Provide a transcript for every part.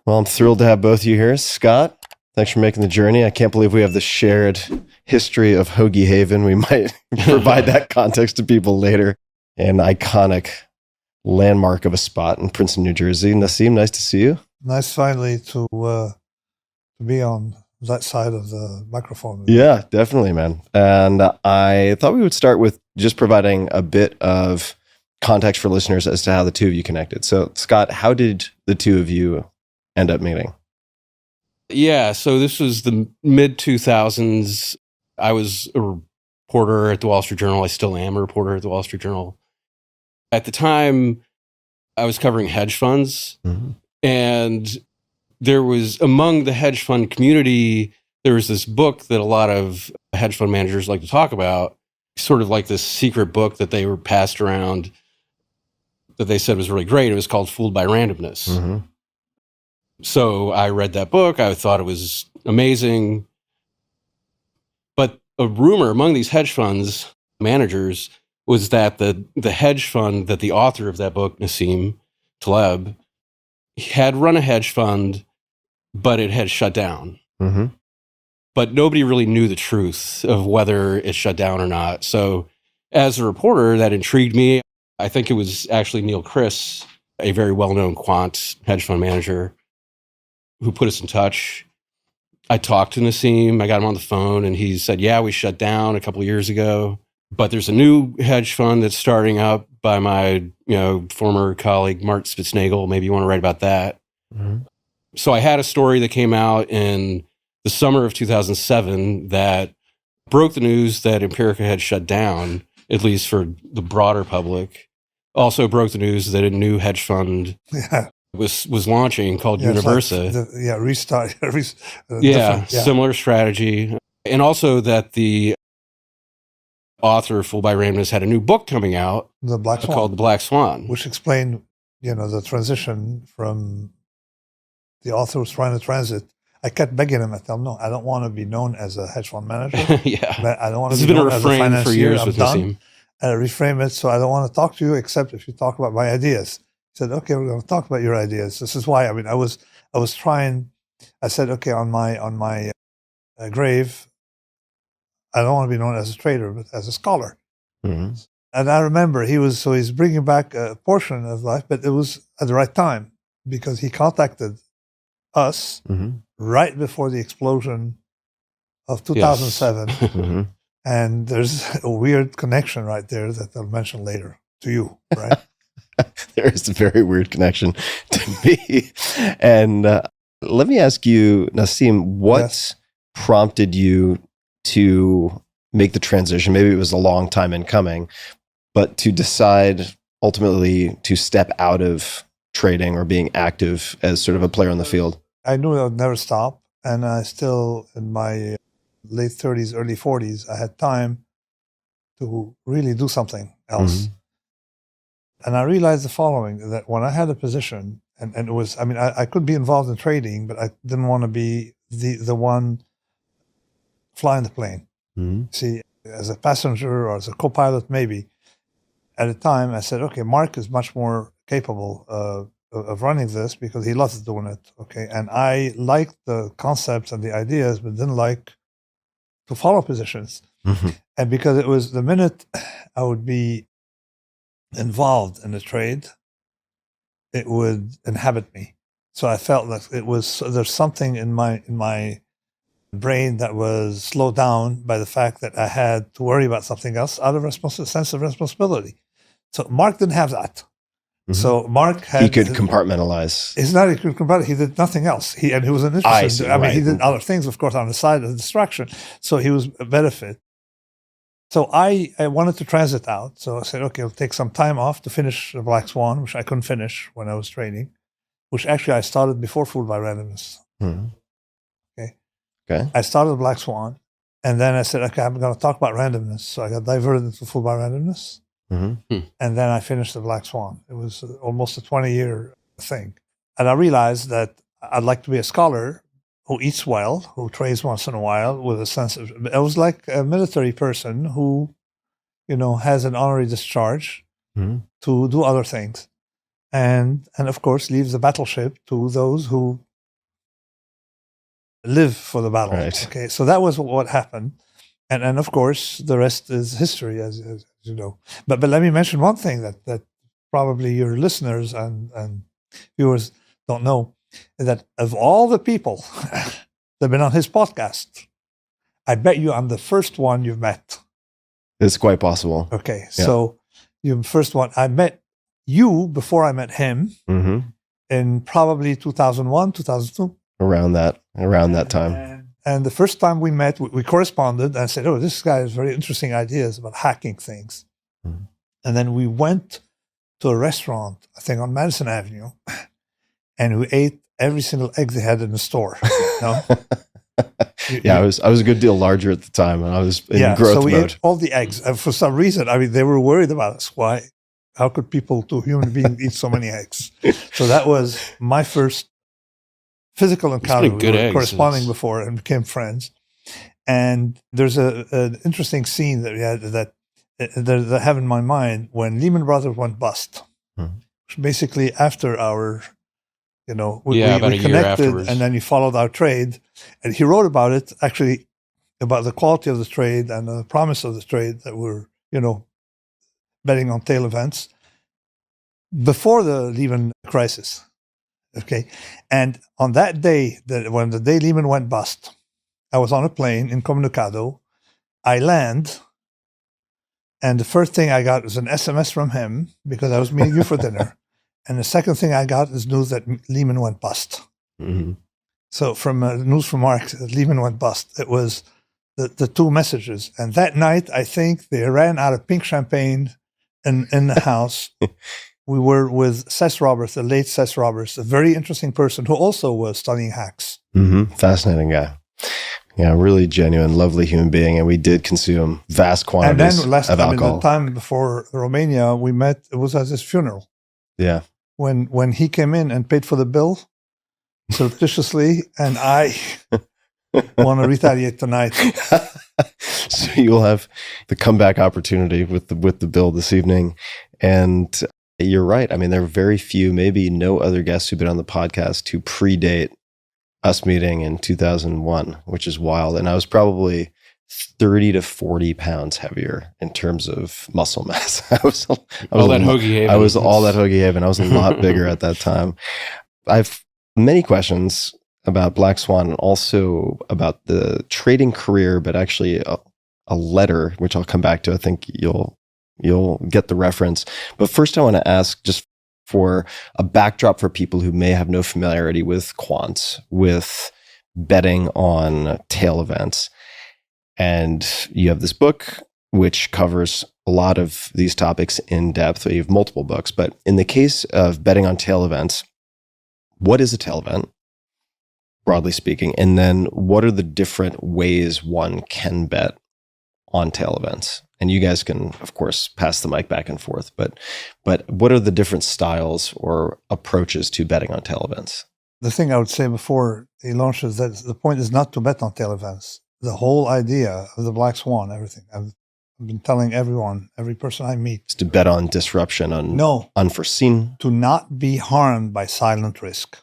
Well, I'm thrilled to have both of you here. Scott, thanks for making the journey. I can't believe we have the shared history of Hoagie Haven. We might provide that context to people later. An iconic landmark of a spot in Princeton, New Jersey. Nassim, nice to see you. Nice finally to be on that side of the microphone. Yeah, definitely, man. And I thought we would start with just providing a bit of context for listeners as to how the two of you connected. So, Scott, how did the two of you end up meeting? Yeah, so this was the mid-2000s. I was a reporter at the Wall Street Journal. I still am a reporter at the Wall Street Journal. At the time, I was covering hedge funds, and there was, among the hedge fund community, there was this book that a lot of hedge fund managers like to talk about, sort of like this secret book that they were passed around that they said was really great. It was called Fooled by Randomness. So I read that book. I thought it was amazing. But a rumor among these hedge funds managers was that the hedge fund that the author of that book, Nassim, Taleb, had run a hedge fund, but it had shut down. But nobody really knew the truth of whether it shut down or not. So as a reporter, that intrigued me. I think it was actually Neil Chris, a very well-known quant hedge fund manager, who put us in touch. I talked to Nassim. I got him on the phone, and he said, yeah, we shut down a couple of years ago, but there's a new hedge fund that's starting up by my former colleague, Mark Spitznagel. Maybe you want to write about that. So I had a story that came out in the summer of 2007 that broke the news that Empirica had shut down, at least for the broader public. Also broke the news that a new hedge fund was launching called Universa. Like restart. Similar strategy. And also that the author, Fooled by Randomness, had a new book coming out called The Black Swan. Which explained, the transition from the author was trying to transit. I kept begging him. I tell him, no, I don't want to be known as a hedge fund manager. I don't want to be known as a financier. This has been a refrain for years with Nassim. Reframe it, so I don't want to talk to you except if you talk about my ideas. He said, okay, we're going to talk about your ideas. This is why. I was trying. I said, okay, on my grave, I don't want to be known as a trader, but as a scholar. And I remember he's bringing back a portion of life, but it was at the right time because he contacted us right before the explosion of 2007. Yes. And there's a weird connection right there that I'll mention later to you, right? There is a very weird connection to me. And let me ask you, Nassim, what prompted you to make the transition? Maybe it was a long time in coming, but to decide ultimately to step out of trading or being active as sort of a player on the field? I knew I would never stop. And I still, in my late 30s, early 40s, I had time to really do something else. And I realized the following, that when I had a position, and it was, I could be involved in trading, but I didn't want to be the one flying the plane. See, as a passenger or as a co-pilot, maybe. At the time, I said, okay, Mark is much more capable of running this because he loves doing it, okay? And I liked the concepts and the ideas, but didn't like to follow positions. And because it was the minute I would be involved in the trade, it would inhabit me. So I felt like there's something in my brain that was slowed down by the fact that I had to worry about something else out of sense of responsibility. So Mark didn't have that. So Mark had... He could compartmentalize. It's not he could compartmentalize. He did nothing else. He was an interesting... he did other things, of course, on the side of the distraction. So he was a benefit. So I wanted to transit out. So I said, okay, I'll take some time off to finish the Black Swan, which I couldn't finish when I was training, which actually I started before Fooled by Randomness. Okay. I started Black Swan, and then I said, okay, I'm going to talk about randomness. So I got diverted into Fooled by Randomness. And then I finished the Black Swan. It was almost a 20-year thing. And I realized that I'd like to be a scholar who eats well, who trades once in a while with a sense of... I was like a military person who, has an honorary discharge to do other things. And of course, leaves the battleship to those who live for the battle. Right. Okay, so that was what happened. And of course, the rest is history, as you know. But let me mention one thing that probably your listeners and viewers don't know, that of all the people that have been on his podcast, I bet you I'm the first one you've met. It's quite possible. Okay, Yeah. so you're the first one. I met you before I met him in probably 2001, 2002. Around that time. And the first time we met, we corresponded, and I said, "Oh, this guy has very interesting ideas about hacking things." Mm-hmm. And then we went to a restaurant, I think on Madison Avenue, and we ate every single egg they had in the store. You know? I was a good deal larger at the time, and I was in growth so we mode. ate all the eggs, and for some reason, I mean, they were worried about us. Why? How could people, two human beings, eat so many eggs? So that was my first physical encounter. We were corresponding before and became friends. And there's an interesting scene that we had that I have in my mind when Lehman Brothers went bust. Basically, after our, we connected, and then he followed our trade, and he wrote about it, actually, about the quality of the trade and the promise of the trade that we're, betting on tail events before the Lehman crisis. Okay. And on that day, when the day Lehman went bust, I was on a plane in Comunicado. I land, and the first thing I got was an SMS from him because I was meeting you for dinner. And the second thing I got is news that Lehman went bust. Mm-hmm. So from news from Mark, Lehman went bust. It was the two messages. And that night, I think they ran out of pink champagne in the house. We were with Seth Roberts, the late Seth Roberts, a very interesting person who also was studying hacks. Fascinating guy. Yeah, really genuine, lovely human being. And we did consume vast quantities of alcohol. The time before Romania, we met, it was at his funeral. Yeah. When he came in and paid for the bill surreptitiously, and I want to retaliate tonight. So you'll have the comeback opportunity with the bill this evening. And you're right. I mean, there are very few, maybe no other guests who've been on the podcast who predate us meeting in 2001, which is wild. And I was probably 30 to 40 pounds heavier in terms of muscle mass. I was all that Hoagie Haven. I was a lot bigger at that time. I've many questions about Black Swan and also about the trading career, but actually a letter, which I'll come back to. I think you'll get the reference. But first I want to ask, just for a backdrop for people who may have no familiarity with quants, with betting on tail events. And you have this book, which covers a lot of these topics in depth. You have multiple books, but in the case of betting on tail events, what is a tail event, broadly speaking? And then what are the different ways one can bet on tail events? And you guys can, of course, pass the mic back and forth, but what are the different styles or approaches to betting on tail events? The thing I would say before he launches that the point is not to bet on tail events. The whole idea of the Black Swan, everything. I've been telling everyone, every person I meet. Is to bet on disruption, on unforeseen. To not be harmed by silent risk.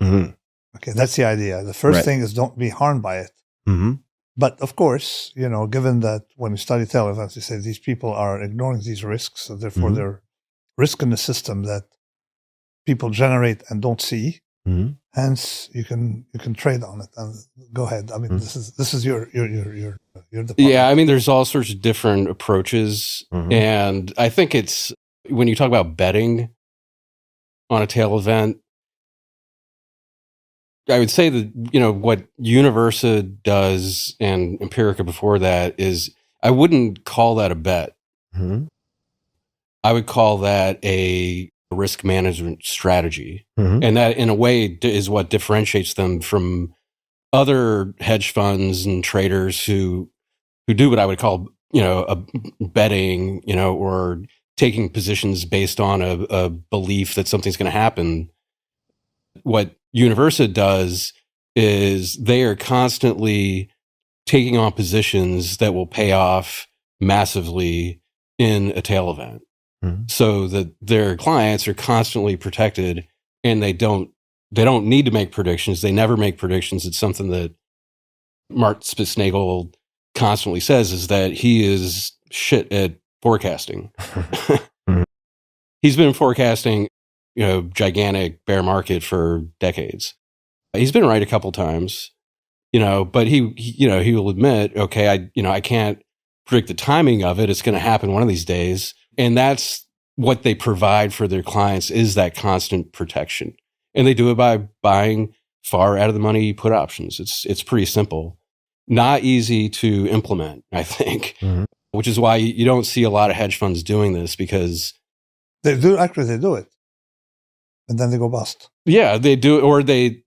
Mm-hmm. Okay, that's the idea. The first thing is don't be harmed by it. Mm-hmm. But of course, given that when we study tail events, we say these people are ignoring these risks, so therefore they're risk in the system that people generate and don't see. Mm-hmm. Hence, you can trade on it. And go ahead. I mean, this is your department. Yeah, I mean, there's all sorts of different approaches, and I think it's when you talk about betting on a tail event, I would say that what Universa does and Empirica before that is I wouldn't call that a bet. Mm-hmm. I would call that a risk management strategy. Mm-hmm. And that in a way is what differentiates them from other hedge funds and traders who do what I would call, a betting, or taking positions based on a belief that something's going to happen. What Universa does is they are constantly taking on positions that will pay off massively in a tail event. So that their clients are constantly protected, and they don't need to make predictions. They never make predictions. It's something that Mark Spitznagel constantly says is that he is shit at forecasting. He's been forecasting, gigantic bear market for decades. He's been right a couple times, but he will admit, okay, I can't predict the timing of it. It's going to happen one of these days. And that's what they provide for their clients, is that constant protection. And they do it by buying far out of the money put options. It's pretty simple. Not easy to implement, I think, which is why you don't see a lot of hedge funds doing this, because they do it. And then they go bust. Yeah, they do. Or they,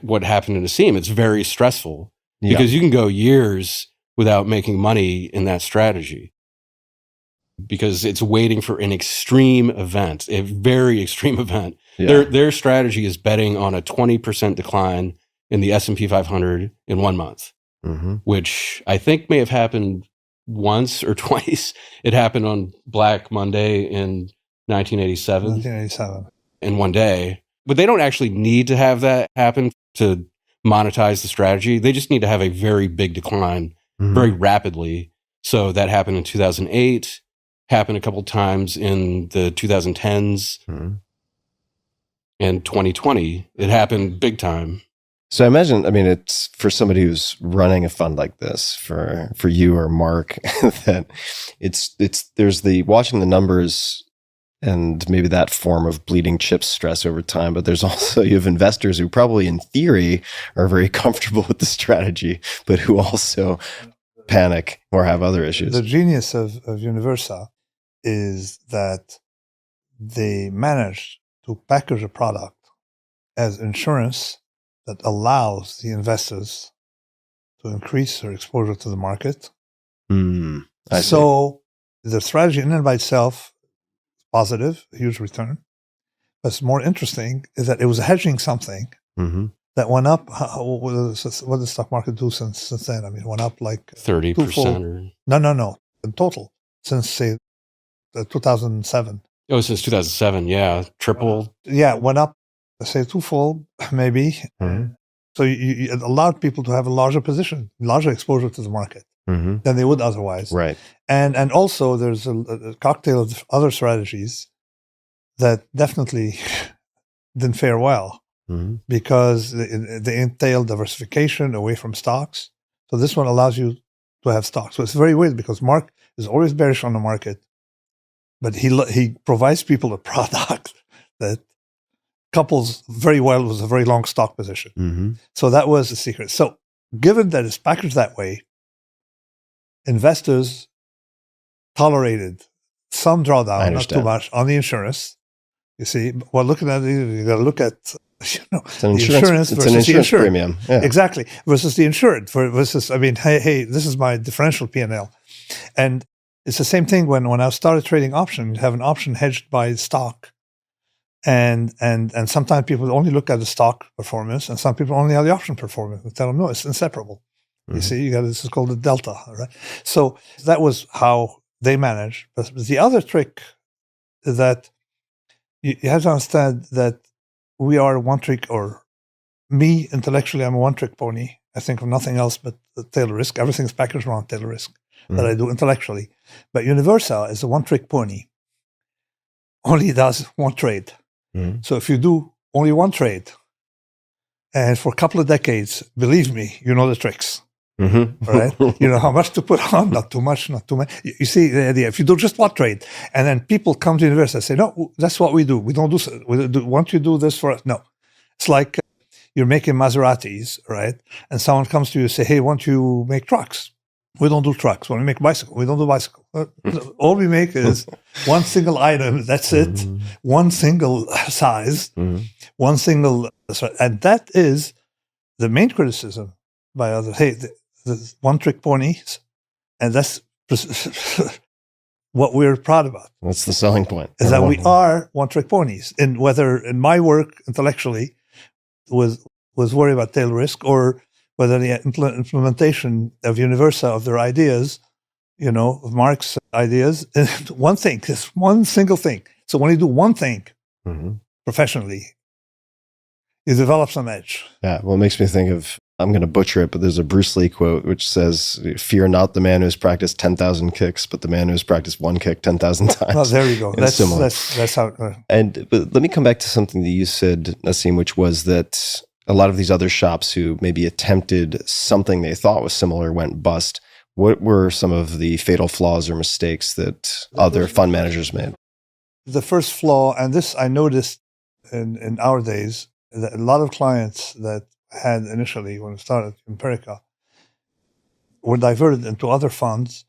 what happened in Nassim, it's very stressful because you can go years without making money in that strategy because it's waiting for an extreme event, a very extreme event. Yeah. Their strategy is betting on a 20% decline in the S&P 500 in 1 month, which I think may have happened once or twice. It happened on Black Monday in 1987. In one day. But they don't actually need to have that happen to monetize the strategy. They just need to have a very big decline very rapidly. So that happened in 2008, happened a couple of times in the 2010s, and 2020. It happened big time. So I imagine, it's for somebody who's running a fund like this, for you or Mark, that there's the watching the numbers and maybe that form of bleeding chips stress over time. But there's also, you have investors who probably in theory are very comfortable with the strategy, but who also panic or have other issues. The genius of Universa is that they managed to package a product as insurance that allows the investors to increase their exposure to the market. So the strategy in and by itself, positive, huge return. What's more interesting is that it was hedging something that went up. What did the stock market do since then? It went up like 30%. No. In total, since say 2007. Oh, since 2007, yeah, tripled. Yeah, it went up, say twofold, maybe. So you allowed people to have a larger position, larger exposure to the market than they would otherwise. Right. And also there's a cocktail of other strategies that definitely didn't fare well because they entail diversification away from stocks. So this one allows you to have stocks. So it's very weird because Mark is always bearish on the market, but he provides people a product that couples very well with a very long stock position. So that was the secret. So given that it's packaged that way, investors tolerated some drawdown, not too much, on the insurance. You see, while looking at it, you got to look at the insurance versus the insured premium. Yeah. Exactly, versus the insured. Versus, hey, this is my differential P&L, and it's the same thing when I started trading options. You have an option hedged by stock, and sometimes people only look at the stock performance, and some people only have the option performance. We tell them no, it's inseparable. You see, this is called the delta, right? So that was how they managed. But the other trick is that you have to understand that we are one trick, or me intellectually, I'm a one trick pony. I think of nothing else but the tail risk. Everything's packaged around tail risk that I do intellectually. But Universa is a one trick pony. Only does one trade. So if you do only one trade, and for a couple of decades, believe me, you know the tricks. Right? You know how much to put on, not too much, not too much. You see the idea. If you do just one trade, and then people come to Universa and say, no, that's what we do. We don't do, won't you do this for us? No. It's like you're making Maseratis, right? And someone comes to you and say, hey, won't you make trucks? We don't do trucks. When we make bicycle, we don't do bicycle. All we make is one single item. That's it. One single size. One single. And that is the main criticism by others. Hey, the one trick ponies. And that's what we're proud about. That's the selling point. Is that we are one trick ponies. And whether in my work intellectually was worried about tail risk, or whether the implementation of Universa, of their ideas, of Mark's ideas, one thing, just one single thing. So when you do one thing professionally, you develop some edge. Yeah, well, it makes me think of I'm going to butcher it, but there's a Bruce Lee quote which says, "Fear not the man who has practiced 10,000 kicks, but the man who has practiced one kick 10,000 times." Well, there you go. That's similar. That's how. But let me come back to something that you said, Nassim, which was that a lot of these other shops who maybe attempted something they thought was similar went bust. What were some of the fatal flaws or mistakes that other fund managers made? The first flaw, and this I noticed in our days, that a lot of clients that had initially when we started Empirica were diverted into other funds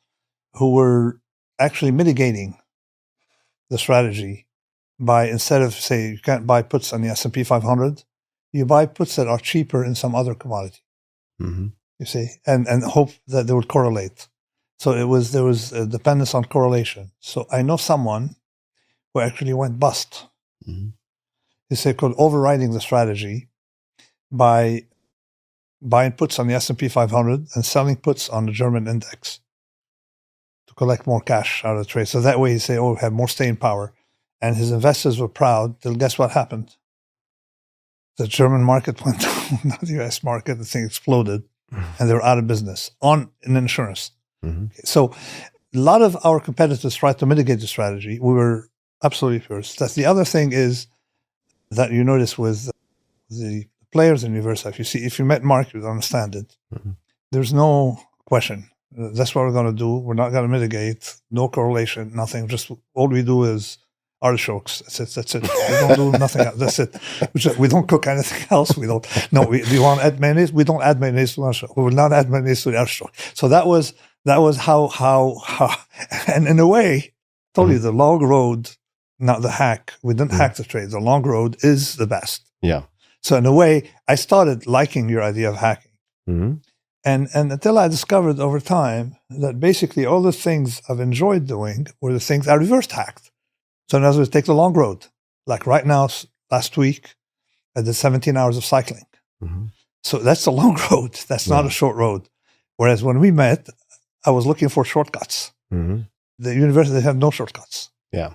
who were actually mitigating the strategy by, instead of, say, you can't buy puts on the S&P 500, you buy puts that are cheaper in some other commodity. Mm-hmm. You see, and hope that they would correlate. So there was a dependence on correlation. So I know someone who actually went bust. Mm-hmm. It's called overriding the strategy by buying puts on the S&P 500 and selling puts on the German index to collect more cash out of the trade. So that way you say, oh, we have more staying power. And his investors were proud. Till guess what happened? The German market went down, not the US market. The thing exploded, and they were out of business in insurance. Mm-hmm. Okay, so a lot of our competitors tried to mitigate the strategy. We were absolutely first. That's the other thing is that you notice with the players in Universa. If you met Mark, you'd understand it. Mm-hmm. There's no question. That's what we're going to do. We're not going to mitigate. No correlation. Nothing. Just all we do is artichokes. That's it. We don't do nothing else. That's it. We don't cook anything else. We don't. No. We want to add mayonnaise. We don't add mayonnaise to the artichoke. We will not add mayonnaise to the artichoke. So that was how. And in a way, totally the long road, not the hack. We didn't hack the trade. The long road is the best. Yeah. So in a way, I started liking your idea of hacking. Mm-hmm. And until I discovered over time that basically all the things I've enjoyed doing were the things I reversed hacked. So in other words, take the long road. Like right now, last week, I did 17 hours of cycling. Mm-hmm. So that's a long road. That's not a short road. Whereas when we met, I was looking for shortcuts. Mm-hmm. The university have no shortcuts. Yeah.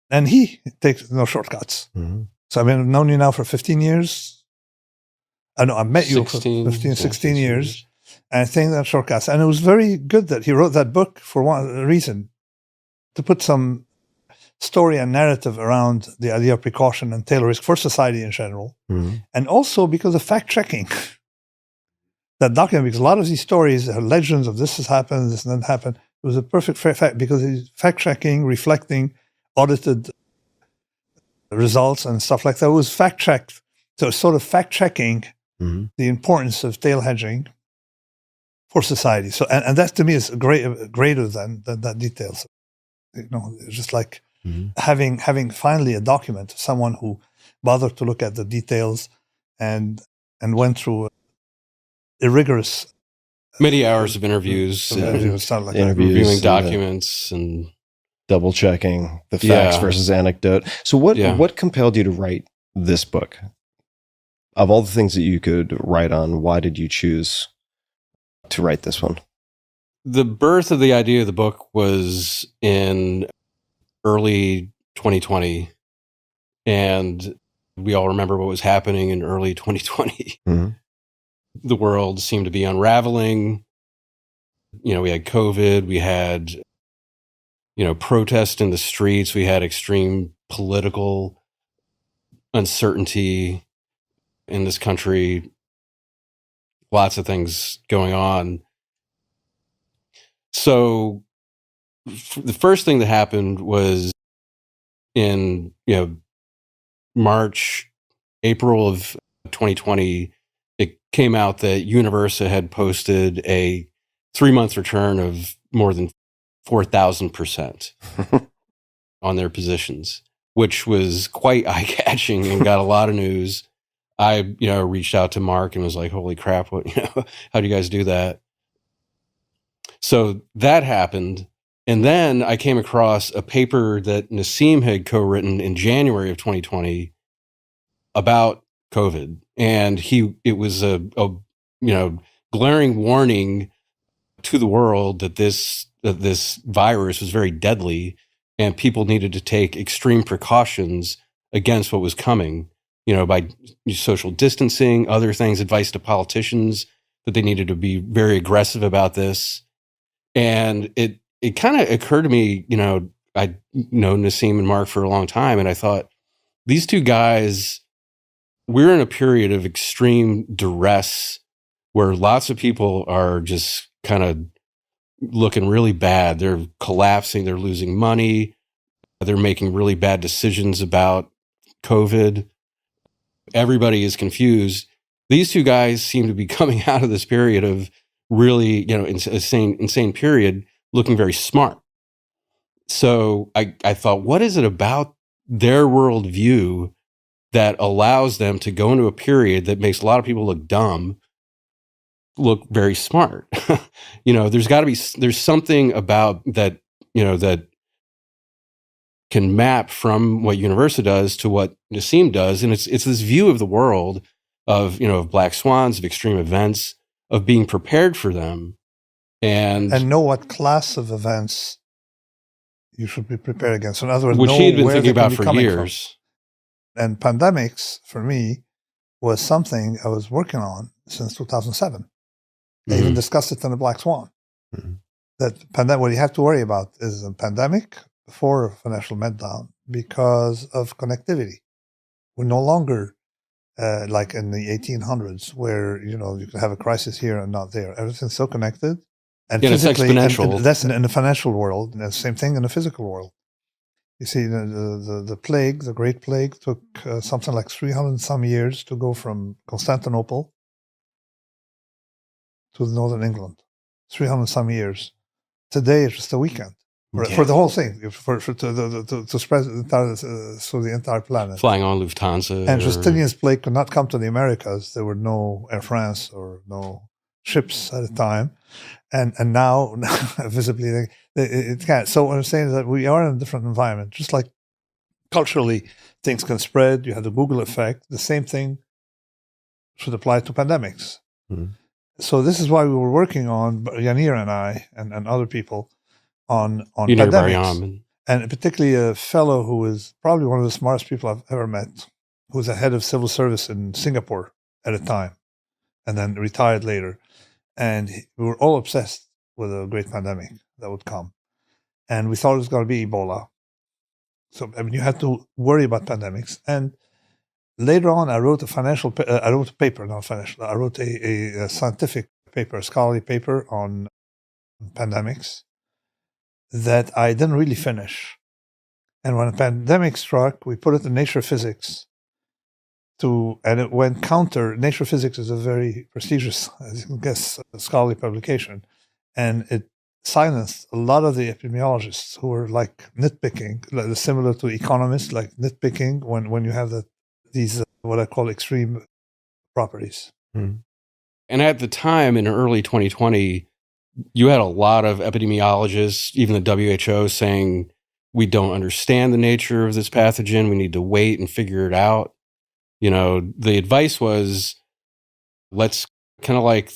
And he takes no shortcuts. Mm-hmm. So I've known you now for 15 years. I know I met you for 16 years. And I think that shortcuts. And it was very good that he wrote that book for one reason, to put some story and narrative around the idea of precaution and tail risk for society in general. Mm-hmm. And also because of fact-checking. That document, because a lot of these stories are legends of this has happened, this didn't happen. It was a perfect fact, because he's fact-checking, reflecting, audited results and stuff like that. It was fact-checked. So it's sort of fact-checking the importance of tail hedging for society. So, and that to me is greater than that details. You know, it's just like having finally a document, someone who bothered to look at the details and went through a rigorous many hours of interviews, reviewing documents and double checking the facts versus anecdote. So what compelled you to write this book? Of all the things that you could write on, why did you choose to write this one? The birth of the idea of the book was in early 2020, and we all remember what was happening in early 2020. Mm-hmm. The world seemed to be unraveling. You know, we had COVID, we had, protest in the streets, we had extreme political uncertainty in this country, lots of things going on. So the first thing that happened was in, March, April of 2020, it came out that Universa had posted a 3-month return of more than 4,000% on their positions, which was quite eye-catching and got a lot of news. I, reached out to Mark and was like, holy crap, what, how do you guys do that? So that happened. And then I came across a paper that Nassim had co-written in January of 2020 about COVID. And it was a glaring warning to the world that this virus was very deadly and people needed to take extreme precautions against what was coming. by social distancing, other things, advice to politicians that they needed to be very aggressive about this. And it kind of occurred to me, I'd known Nassim and Mark for a long time, and I thought, these two guys, we're in a period of extreme duress where lots of people are just kind of looking really bad. They're collapsing, they're losing money, they're making really bad decisions about COVID. Everybody is confused. These two guys seem to be coming out of this period of really, insane period, looking very smart. So I thought, what is it about their worldview that allows them to go into a period that makes a lot of people look dumb, look very smart? There's something about that, that can map from what Universa does to what Nassim does. And it's this view of the world of, of black swans, of extreme events, of being prepared for them. And know what class of events you should be prepared against. So in other words, which he had been where thinking they can about be for coming years. from. And pandemics, for me, was something I was working on since 2007. I even discussed it in the Black Swan. That what you have to worry about is a pandemic before a financial meltdown because of connectivity. We're no longer like in the 1800s where, you could have a crisis here and not there. Everything's so connected. And it's exponential. And that's in the financial world, and the same thing in the physical world. You see, the plague, the Great Plague, took something like 300 and some years to go from Constantinople to northern England. 300 and some years. Today, it's just a weekend for the whole thing, to spread through the entire planet. Flying on Lufthansa. And Justinian's plague could not come to the Americas. There were no Air France or no ships at the time. And now, visibly, it can't. So what I'm saying is that we are in a different environment. Just like culturally, things can spread. You have the Google effect. The same thing should apply to pandemics. So this is why we were working on, Yanir and I and other people, on pandemics. And particularly a fellow who is probably one of the smartest people I've ever met, who was a head of civil service in Singapore at a time, and then retired later. And we were all obsessed with a great pandemic that would come. And we thought it was going to be Ebola. So, you had to worry about pandemics. And later on, I wrote a scientific paper, a scholarly paper on pandemics that I didn't really finish. And when a pandemic struck, we put it in Nature Physics. And it went counter. Nature Physics is a very prestigious, as you can guess, scholarly publication. And it silenced a lot of the epidemiologists who were like nitpicking, similar to economists, like nitpicking when you have these what I call extreme properties. And at the time, in early 2020, you had a lot of epidemiologists, even the WHO, saying, we don't understand the nature of this pathogen. We need to wait and figure it out. The advice was, let's kind of like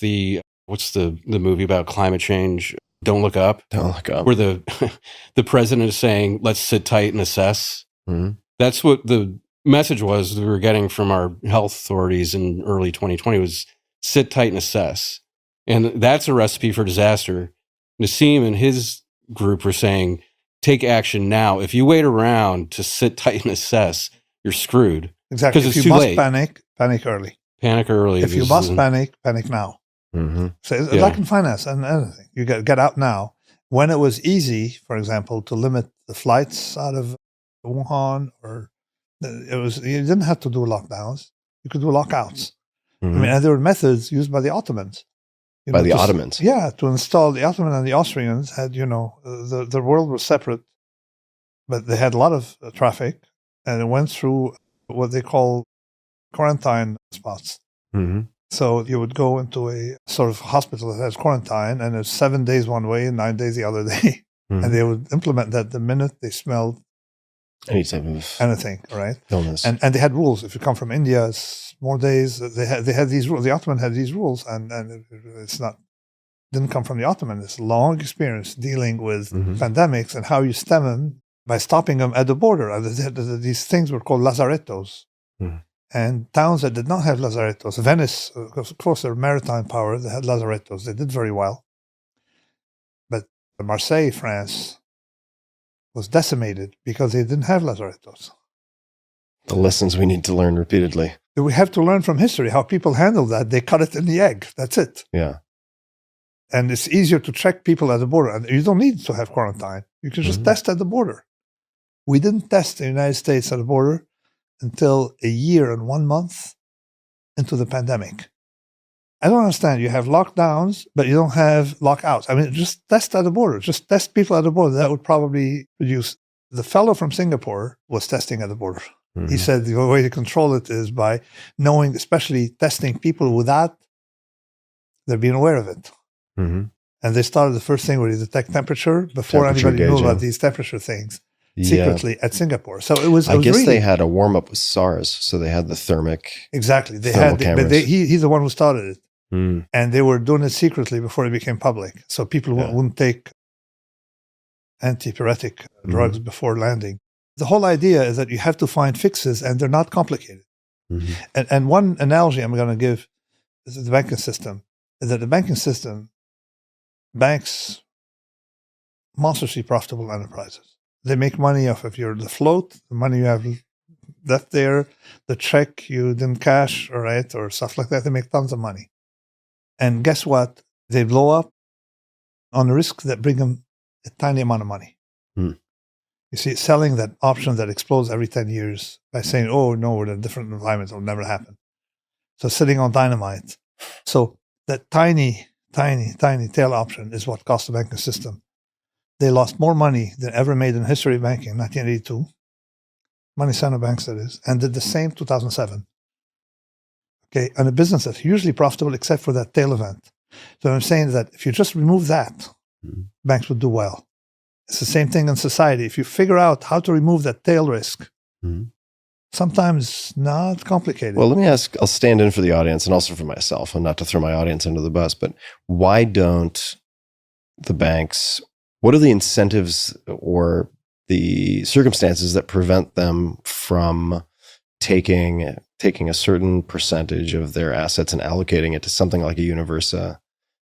what's the movie about climate change? Don't Look Up. Don't Look Up. Where the president is saying, let's sit tight and assess. That's what the message was we were getting from our health authorities in early 2020 was sit tight and assess. And that's a recipe for disaster. Nassim and his group were saying, take action now. If you wait around to sit tight and assess, you're screwed. Exactly. If you must panic early. Panic early. If you must panic now. So like in finance and anything, you get out now. When it was easy, for example, to limit the flights out of Wuhan, you didn't have to do lockdowns. You could do lockouts. And there were methods used by the Ottomans. Ottomans? Yeah, to install the Ottomans and the Austrians had, the world was separate, but they had a lot of traffic, and it went through what they call quarantine spots. So you would go into a sort of hospital that has quarantine, and it's 7 days one way and 9 days the other day. And they would implement that the minute they smelled any type of anything, right? Illness. And they had rules. If you come from India, it's more days. They had these rules. The Ottoman had these rules, and it's didn't come from the Ottoman. It's a long experience dealing with pandemics and how you stem them by stopping them at the border. These things were called lazarettos. And towns that did not have lazarettos, Venice, of course, they're a maritime power, they had lazarettos, they did very well. But Marseille, France, was decimated because they didn't have lazarettos. The lessons we need to learn repeatedly. We have to learn from history how people handle that. They cut it in the egg. That's it. Yeah. And it's easier to check people at the border. And you don't need to have quarantine. You can just test at the border. We didn't test in the United States at the border until a year and 1 month into the pandemic. I don't understand. You have lockdowns, but you don't have lockouts. I mean, just test at the border. Just test people at the border. That would probably reduce. The fellow from Singapore was testing at the border. He said the way to control it is by knowing, especially testing people without they're being aware of it. And they started the first thing where you detect temperature before anybody knew about these temperature things secretly at Singapore. So it was. I guess really, they had a warm up with SARS, so they had the thermic. Exactly, they had, but he's the one who started it, and they were doing it secretly before it became public, so people wouldn't take antipyretic drugs before landing. The whole idea is that you have to find fixes, and they're not complicated. And one analogy I'm going to give is the banking system. Is that the banking system, banks, monstrously profitable enterprises. They make money off of the float, the money you have left there, the check you didn't cash, or stuff like that. They make tons of money. And guess what? They blow up on the risks that bring them a tiny amount of money. You see, selling that option that explodes every 10 years by saying, oh, no, we're in a different environment, it'll never happen. So sitting on dynamite. So that tiny tail option is what cost the banking system. They lost more money than ever made in the history of banking in 1982. Money center banks, that is, and did the same 2007. Okay, and a business that's hugely profitable except for that tail event. So I'm saying that if you just remove that, banks would do well. It's the same thing in society. If you figure out how to remove that tail risk, sometimes not complicated. Well, let me ask, I'll stand in for the audience and also for myself, and not to throw my audience under the bus, but why don't the banks, what are the incentives or the circumstances that prevent them from taking a certain percentage of their assets and allocating it to something like a Universa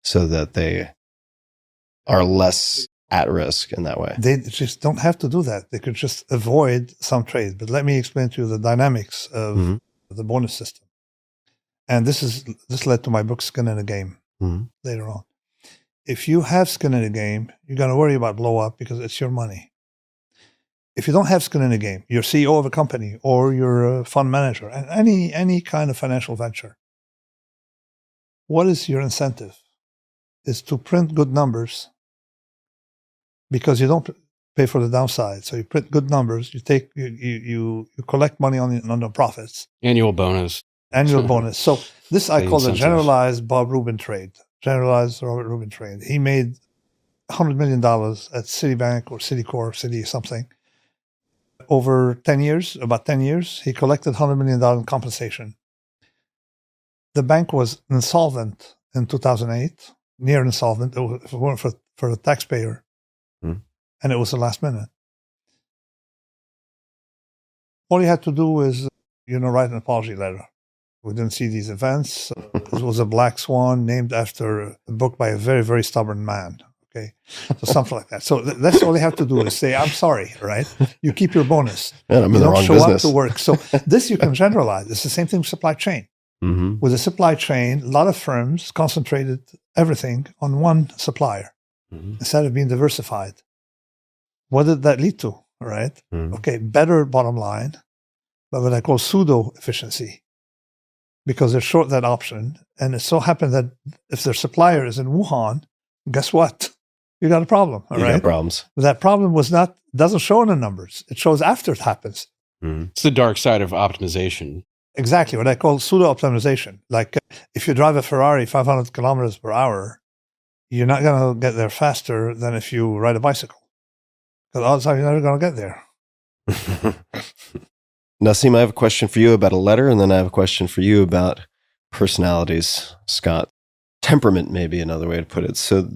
so that they are less at risk in that way? They just don't have to do that. They could just avoid some trades. But let me explain to you the dynamics of the bonus system. And this led to my book, Skin in the Game, later on. If you have skin in the game, you're going to worry about blow up because it's your money. If you don't have skin in the game, you're CEO of a company or you're a fund manager, and any kind of financial venture, what is your incentive? Is to print good numbers, because you don't pay for the downside. So you print good numbers, you collect money on the profits. Annual bonus. So this I call the generalized Bob Rubin trade. Generalized Robert Rubin trade. He made $100 million at Citibank or Citicorp, Citi something. Over 10 years, about 10 years, he collected $100 million in compensation. The bank was insolvent in 2008, near insolvent, if it weren't for the taxpayer. And it was the last minute. All you had to do is, write an apology letter. We didn't see these events. It was a black swan named after a book by a very, very stubborn man. Okay, so something like that. So that's all you have to do is say, I'm sorry, right? You keep your bonus. Yeah, I'm in the wrong business. You don't show up to work. So this you can generalize. It's the same thing with supply chain. With the supply chain, a lot of firms concentrated everything on one supplier instead of being diversified. What did that lead to, right? Okay, better bottom line, but what I call pseudo-efficiency, because they're short that option. And it so happened that if their supplier is in Wuhan, guess what? You got a problem, all right? You got problems. But that problem doesn't show in the numbers. It shows after it happens. It's the dark side of optimization. Exactly, what I call pseudo-optimization. Like if you drive a Ferrari 500 kilometers per hour, you're not going to get there faster than if you ride a bicycle. Because odds are you're never going to get there. Nassim, I have a question for you about a letter, and then I have a question for you about personalities, Scott. Temperament may be another way to put it. So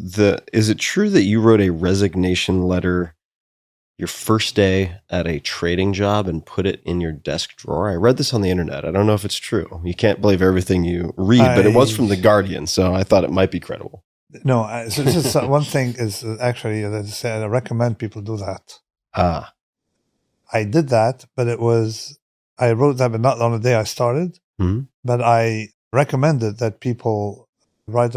is it true that you wrote a resignation letter your first day at a trading job and put it in your desk drawer. I read this on the internet. I don't know if it's true. You can't believe everything you read, but it was from The Guardian, so I thought it might be credible. No, so this is one thing is actually, as I said, I recommend people do that. I did that, but I wrote that, but not on the day I started. Mm-hmm. But I recommended that people write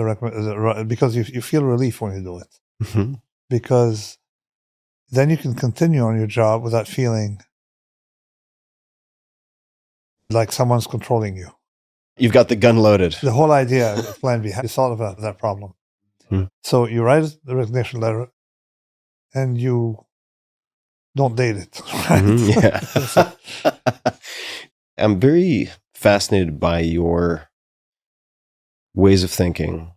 because you feel relief when you do it. Mm-hmm. Because then you can continue on your job without feeling like someone's controlling you. You've got the gun loaded. The whole idea of Plan B is solve that problem. Hmm. So you write the resignation letter and you don't date it. Right? Mm-hmm, yeah. I'm very fascinated by your ways of thinking,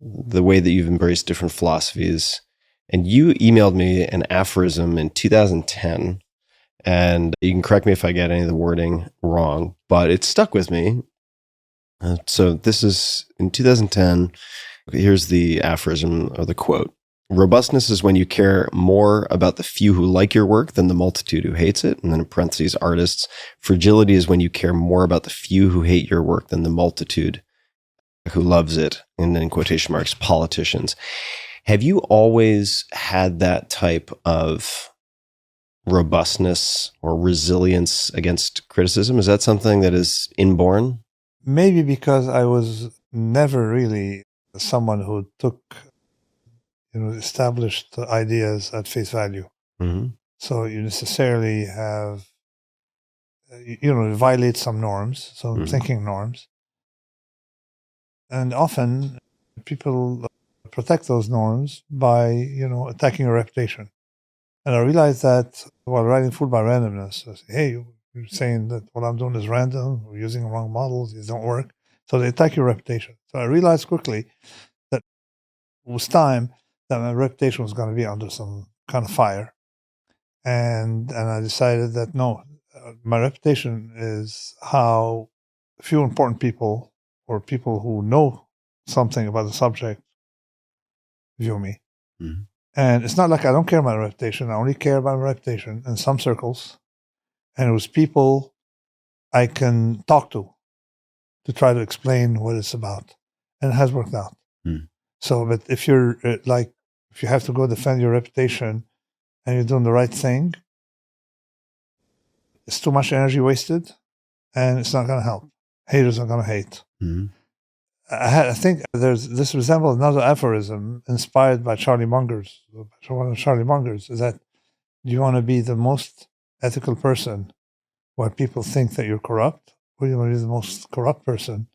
the way that you've embraced different philosophies. And you emailed me an aphorism in 2010, and you can correct me if I get any of the wording wrong, but it stuck with me. So this is in 2010. Here's the aphorism or the quote. Robustness is when you care more about the few who like your work than the multitude who hates it. And then in parentheses, artists. Fragility is when you care more about the few who hate your work than the multitude who loves it. And then in quotation marks, politicians. Have you always had that type of robustness or resilience against criticism? Is that something that is inborn? Maybe because I was never really someone who took, established ideas at face value. Mm-hmm. So you necessarily have, violate some norms, some Mm-hmm. thinking norms. And often people protect those norms by, attacking your reputation. And I realized that while writing Fooled by Randomness, I say, hey, you're saying that what I'm doing is random, we're using the wrong models, these don't work. So they attack your reputation. So I realized quickly that it was time that my reputation was going to be under some kind of fire. And I decided that no, my reputation is how few important people or people who know something about the subject view me. Mm-hmm. And it's not like I don't care about my reputation. I only care about my reputation in some circles. And it was people I can talk to try to explain what it's about. And it has worked out. Mm. So, but if you're if you have to go defend your reputation and you're doing the right thing, it's too much energy wasted and it's not going to help. Haters are going to hate. Mm-hmm. I think this resembles another aphorism inspired by Charlie Munger's. One of Charlie Munger's is that you want to be the most ethical person where people think that you're corrupt, or you want to be the most corrupt person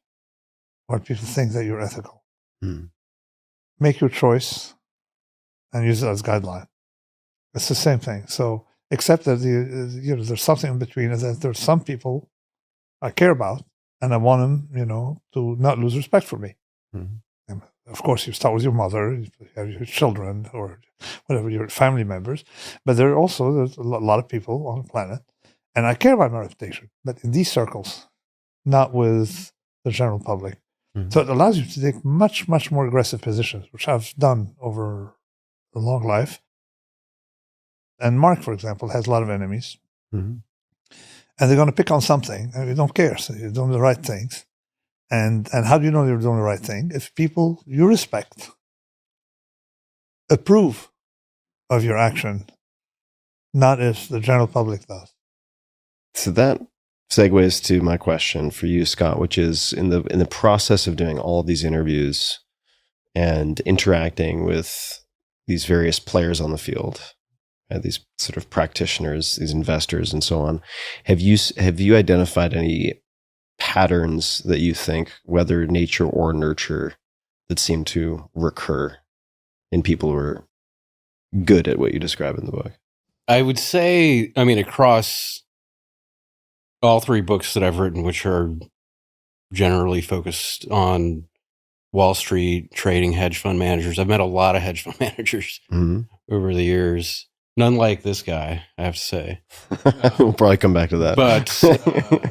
where people think that you're ethical. Mm. Make your choice and use it as guideline. It's the same thing. So, except that there's something in between, is that there's some people I care about, and I want them, to not lose respect for me. Mm-hmm. And of course, you start with your mother, you have your children, or whatever, your family members. But there's a lot of people on the planet, and I care about my reputation, but in these circles, not with the general public. Mm-hmm. So it allows you to take much, much more aggressive positions, which I've done over a long life. And Mark, for example, has a lot of enemies. Mm-hmm. And they're going to pick on something, and you don't care. So you're doing the right things. And how do you know you're doing the right thing? If people you respect approve of your action, not if the general public does. So that segues to my question for you, Scott, which is in the process of doing all of these interviews and interacting with these various players on the field, these sort of practitioners, these investors, and so on. Have you identified any patterns that you think, whether nature or nurture, that seem to recur in people who are good at what you describe in the book? I would say, across all three books that I've written, which are generally focused on Wall Street, trading, hedge fund managers, I've met a lot of hedge fund managers over the years. None like this guy, I have to say. We'll probably come back to that. But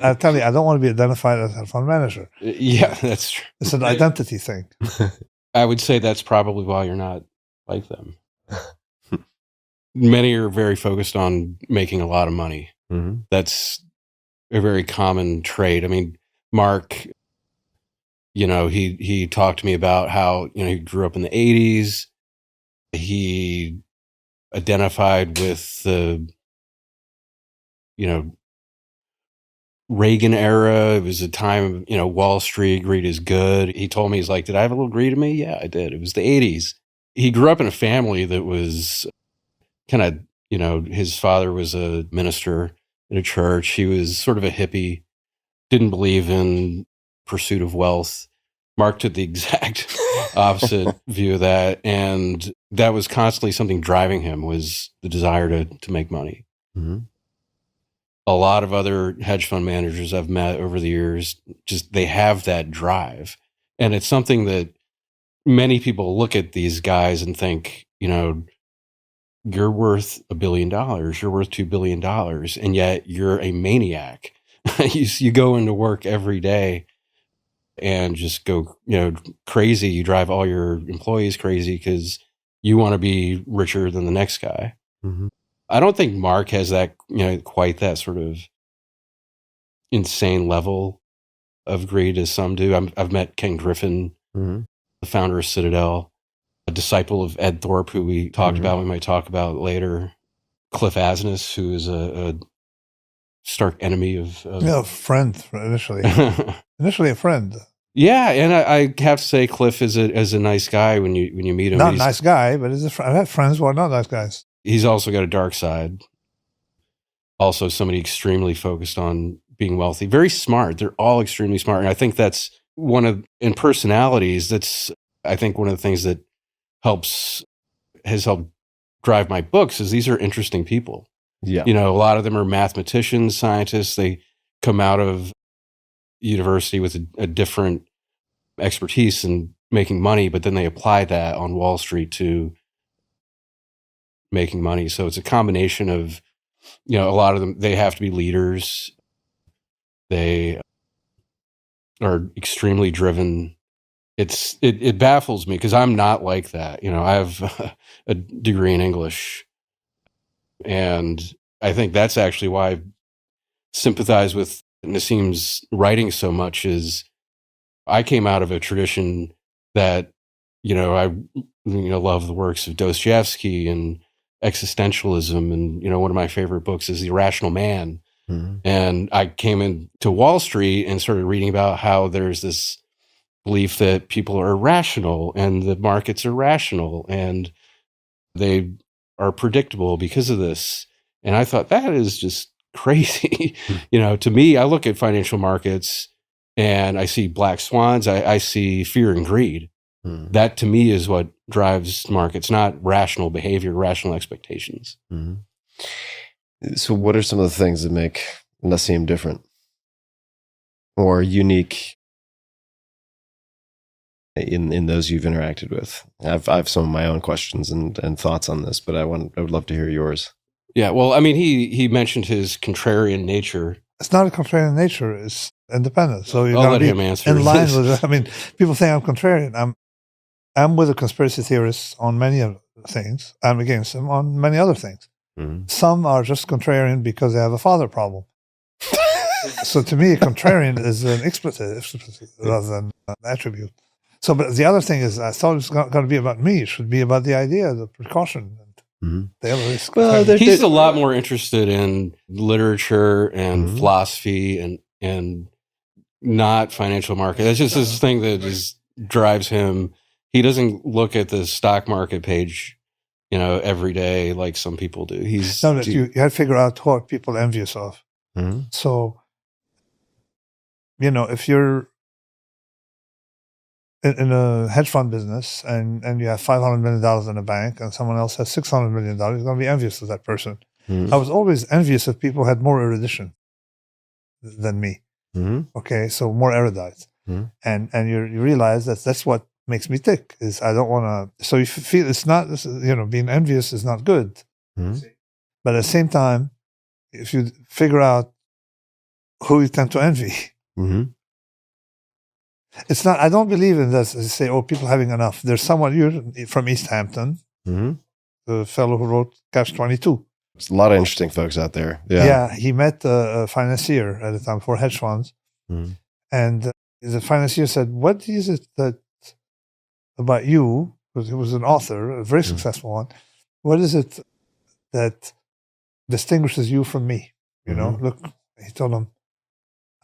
I'll tell you, I don't want to be identified as a fund manager. Yeah, that's true. It's an identity thing. I would say that's probably why you're not like them. many are very focused on making a lot of money. Mm-hmm. That's a very common trait. I mean, Mark, he talked to me about how, he grew up in the 80s. He identified with the, Reagan era. It was a time, Wall Street, greed is good. He told me, he's like, did I have a little greed in me? Yeah, I did. It was the 80s. He grew up in a family that was kind of, his father was a minister in a church. He was sort of a hippie, didn't believe in pursuit of wealth. Mark took the exact opposite view of that. And that was constantly something driving him, was the desire to make money. Mm-hmm. A lot of other hedge fund managers I've met over the years, just they have that drive. And it's something that many people look at these guys and think, you're worth $1 billion, you're worth $2 billion, and yet you're a maniac. You go into work every day and just go, crazy. You drive all your employees crazy because you want to be richer than the next guy. Mm-hmm. I don't think Mark has that, quite that sort of insane level of greed as some do. I've met Ken Griffin, Mm-hmm. the founder of Citadel, a disciple of Ed Thorpe, who we talked Mm-hmm. about, we might talk about later. Cliff Asness, who is a stark enemy of friend initially. Initially a friend. Yeah, and I have to say, Cliff is a nice guy when you meet him. Not a nice guy, but I've had friends who are not nice guys. He's also got a dark side. Also, somebody extremely focused on being wealthy. Very smart. They're all extremely smart, and I think that's in personalities. That's, I think, one of the things that has helped drive my books is these are interesting people. Yeah. A lot of them are mathematicians, scientists. They come out of university with a different expertise in making money, but then they apply that on Wall Street to making money. So it's a combination of, a lot of them, they have to be leaders. They are extremely driven. It baffles me because I'm not like that. I have a degree in English, and I think that's actually why I sympathize with Nassim's writing so much. Is I came out of a tradition that, I love the works of Dostoevsky and existentialism, and one of my favorite books is The Irrational Man. Mm-hmm. And I came into Wall Street and started reading about how there's this belief that people are irrational and the markets are rational and they are predictable because of this. And I thought, that is just crazy. To me, I look at financial markets and I see black swans. I see fear and greed. Mm-hmm. That to me is what drives markets, not rational behavior, rational expectations. Mm-hmm. So what are some of the things that make Nassim different or unique in those you've interacted with? I've some of my own questions and thoughts on this, but I would love to hear yours. Yeah, well, I mean, he mentioned his contrarian nature. It's not a contrarian nature; it's independent. So I'll let him answer. In line with it. I mean, people think I'm contrarian. I'm with the conspiracy theorists on many of things. I'm against them on many other things. Mm-hmm. Some are just contrarian because they have a father problem. So to me, contrarian is an expletive rather than an attribute. So, but the other thing is, I thought it was going to be about me. It should be about the idea, the precaution, and the other risk. Well, he's a lot more interested in literature and Mm-hmm. philosophy and not financial market. That's just this thing that just drives him. He doesn't look at the stock market page, every day like some people do. You have to figure out what people are envious of. Mm-hmm. So, if you're in a hedge fund business and you have $500 million in a bank and someone else has $600 million, you're going to be envious of that person. Mm-hmm. I was always envious of people who had more erudition than me. Mm-hmm. Okay, so more erudite. Mm-hmm. And you realize that's what makes me tick, is I don't want to. So you feel it's not, being envious is not good. Mm-hmm. But at the same time, if you figure out who you tend to envy, Mm-hmm. it's not, I don't believe in this, say, people having enough. There's someone, you're from East Hampton, Mm-hmm. the fellow who wrote Catch-22. There's a lot of interesting folks out there. Yeah, he met a financier at the time for hedge funds. Mm. And the financier said, what is it that about you, because he was an author, a very successful one, what is it that distinguishes you from me? You know, look, he told him,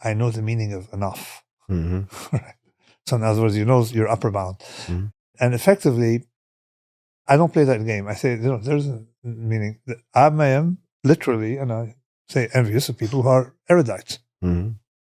I know the meaning of enough. So in other words, you know your upper bound. And effectively, I don't play that game. I say, there's a meaning. I am literally, and I say envious of people who are erudites.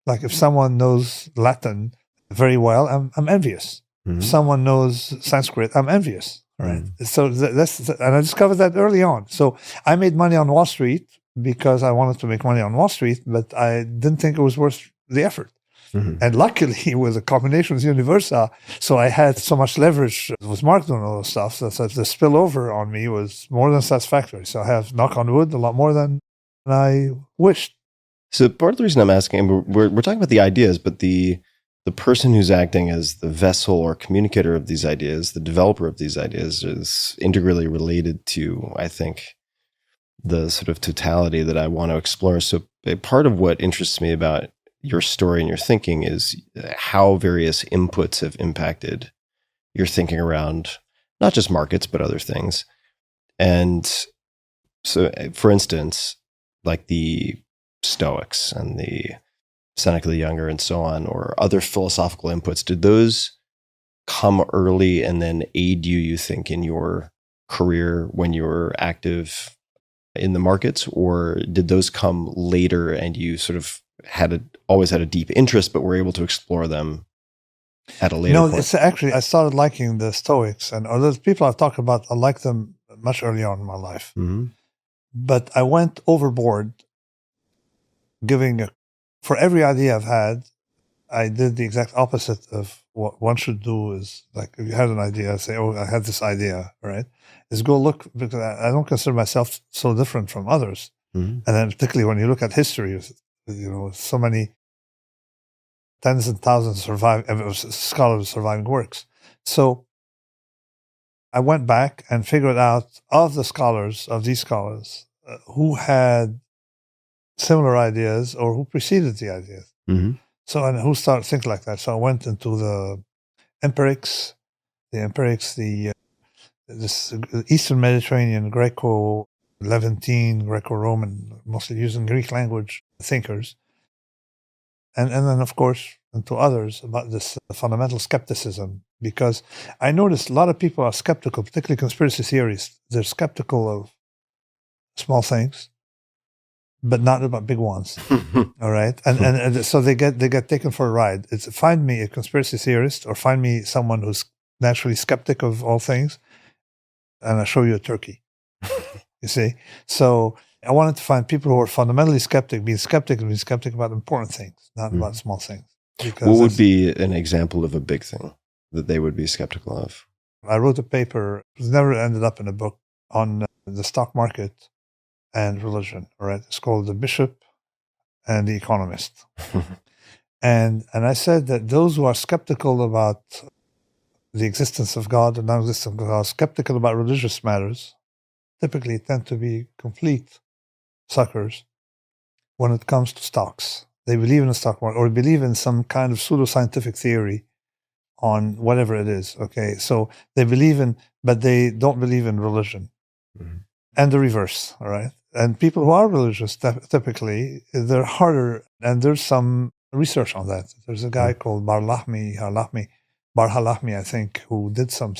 Like if someone knows Latin very well, I'm envious. If someone knows Sanskrit, I'm envious. Right. So and I discovered that early on. So I made money on Wall Street because I wanted to make money on Wall Street, but I didn't think it was worth the effort. And luckily, it was a combination with Universa, so I had so much leverage with marketing and all those stuff that the spillover on me was more than satisfactory. So I have, knock on wood, a lot more than I wished. So part of the reason I'm asking, we're talking about the ideas, but the person who's acting as the vessel or communicator of these ideas, the developer of these ideas, is integrally related to, I think, the sort of totality that I want to explore. So a part of what interests me about your story and your thinking is how various inputs have impacted your thinking around not just markets, but other things. And so, for instance, like the Stoics and the Seneca the Younger and so on, or other philosophical inputs, did those come early and then aid you think, in your career when you were active in the markets, or did those come later and you sort of always had a deep interest, but were able to explore them at a later point? It's actually, I started liking the Stoics, and those people I've talked about, I liked them much early on in my life. But I went overboard for every idea I've had, I did the exact opposite of what one should do. Is like, if you had an idea, say, oh, I had this idea, right? Is go look, because I don't consider myself so different from others. And then particularly when you look at history, so many tens and thousands of scholars surviving works. So I went back and figured out of these scholars, who had similar ideas or who preceded the ideas. So, and who started thinking like that. So I went into the empirics, this Eastern Mediterranean, Greco-Levantine, Greco-Roman, mostly using Greek language thinkers. And then, of course, into others about this fundamental skepticism, because I noticed a lot of people are skeptical, particularly conspiracy theorists. They're skeptical of small things, but not about big ones. All right. And so they get taken for a ride. It's find me a conspiracy theorist or find me someone who's naturally skeptic of all things, and I'll show you a turkey. You see? So I wanted to find people who are fundamentally skeptic, being skeptic about important things, not about small things. What would be an example of a big thing that they would be skeptical of? I wrote a paper, it never ended up in a book, on the stock market and religion. All right, it's called The Bishop and the Economist. and I said that those who are skeptical about the existence of God and non-existence of God, skeptical about religious matters, typically tend to be complete suckers when it comes to stocks. They believe in the stock market or believe in some kind of pseudoscientific theory on whatever it is. Okay, so they believe in, but they don't believe in religion. And the reverse, all right? And people who are religious, typically, they're harder, and there's some research on that. There's a guy called Barhalahmi, I think, who did some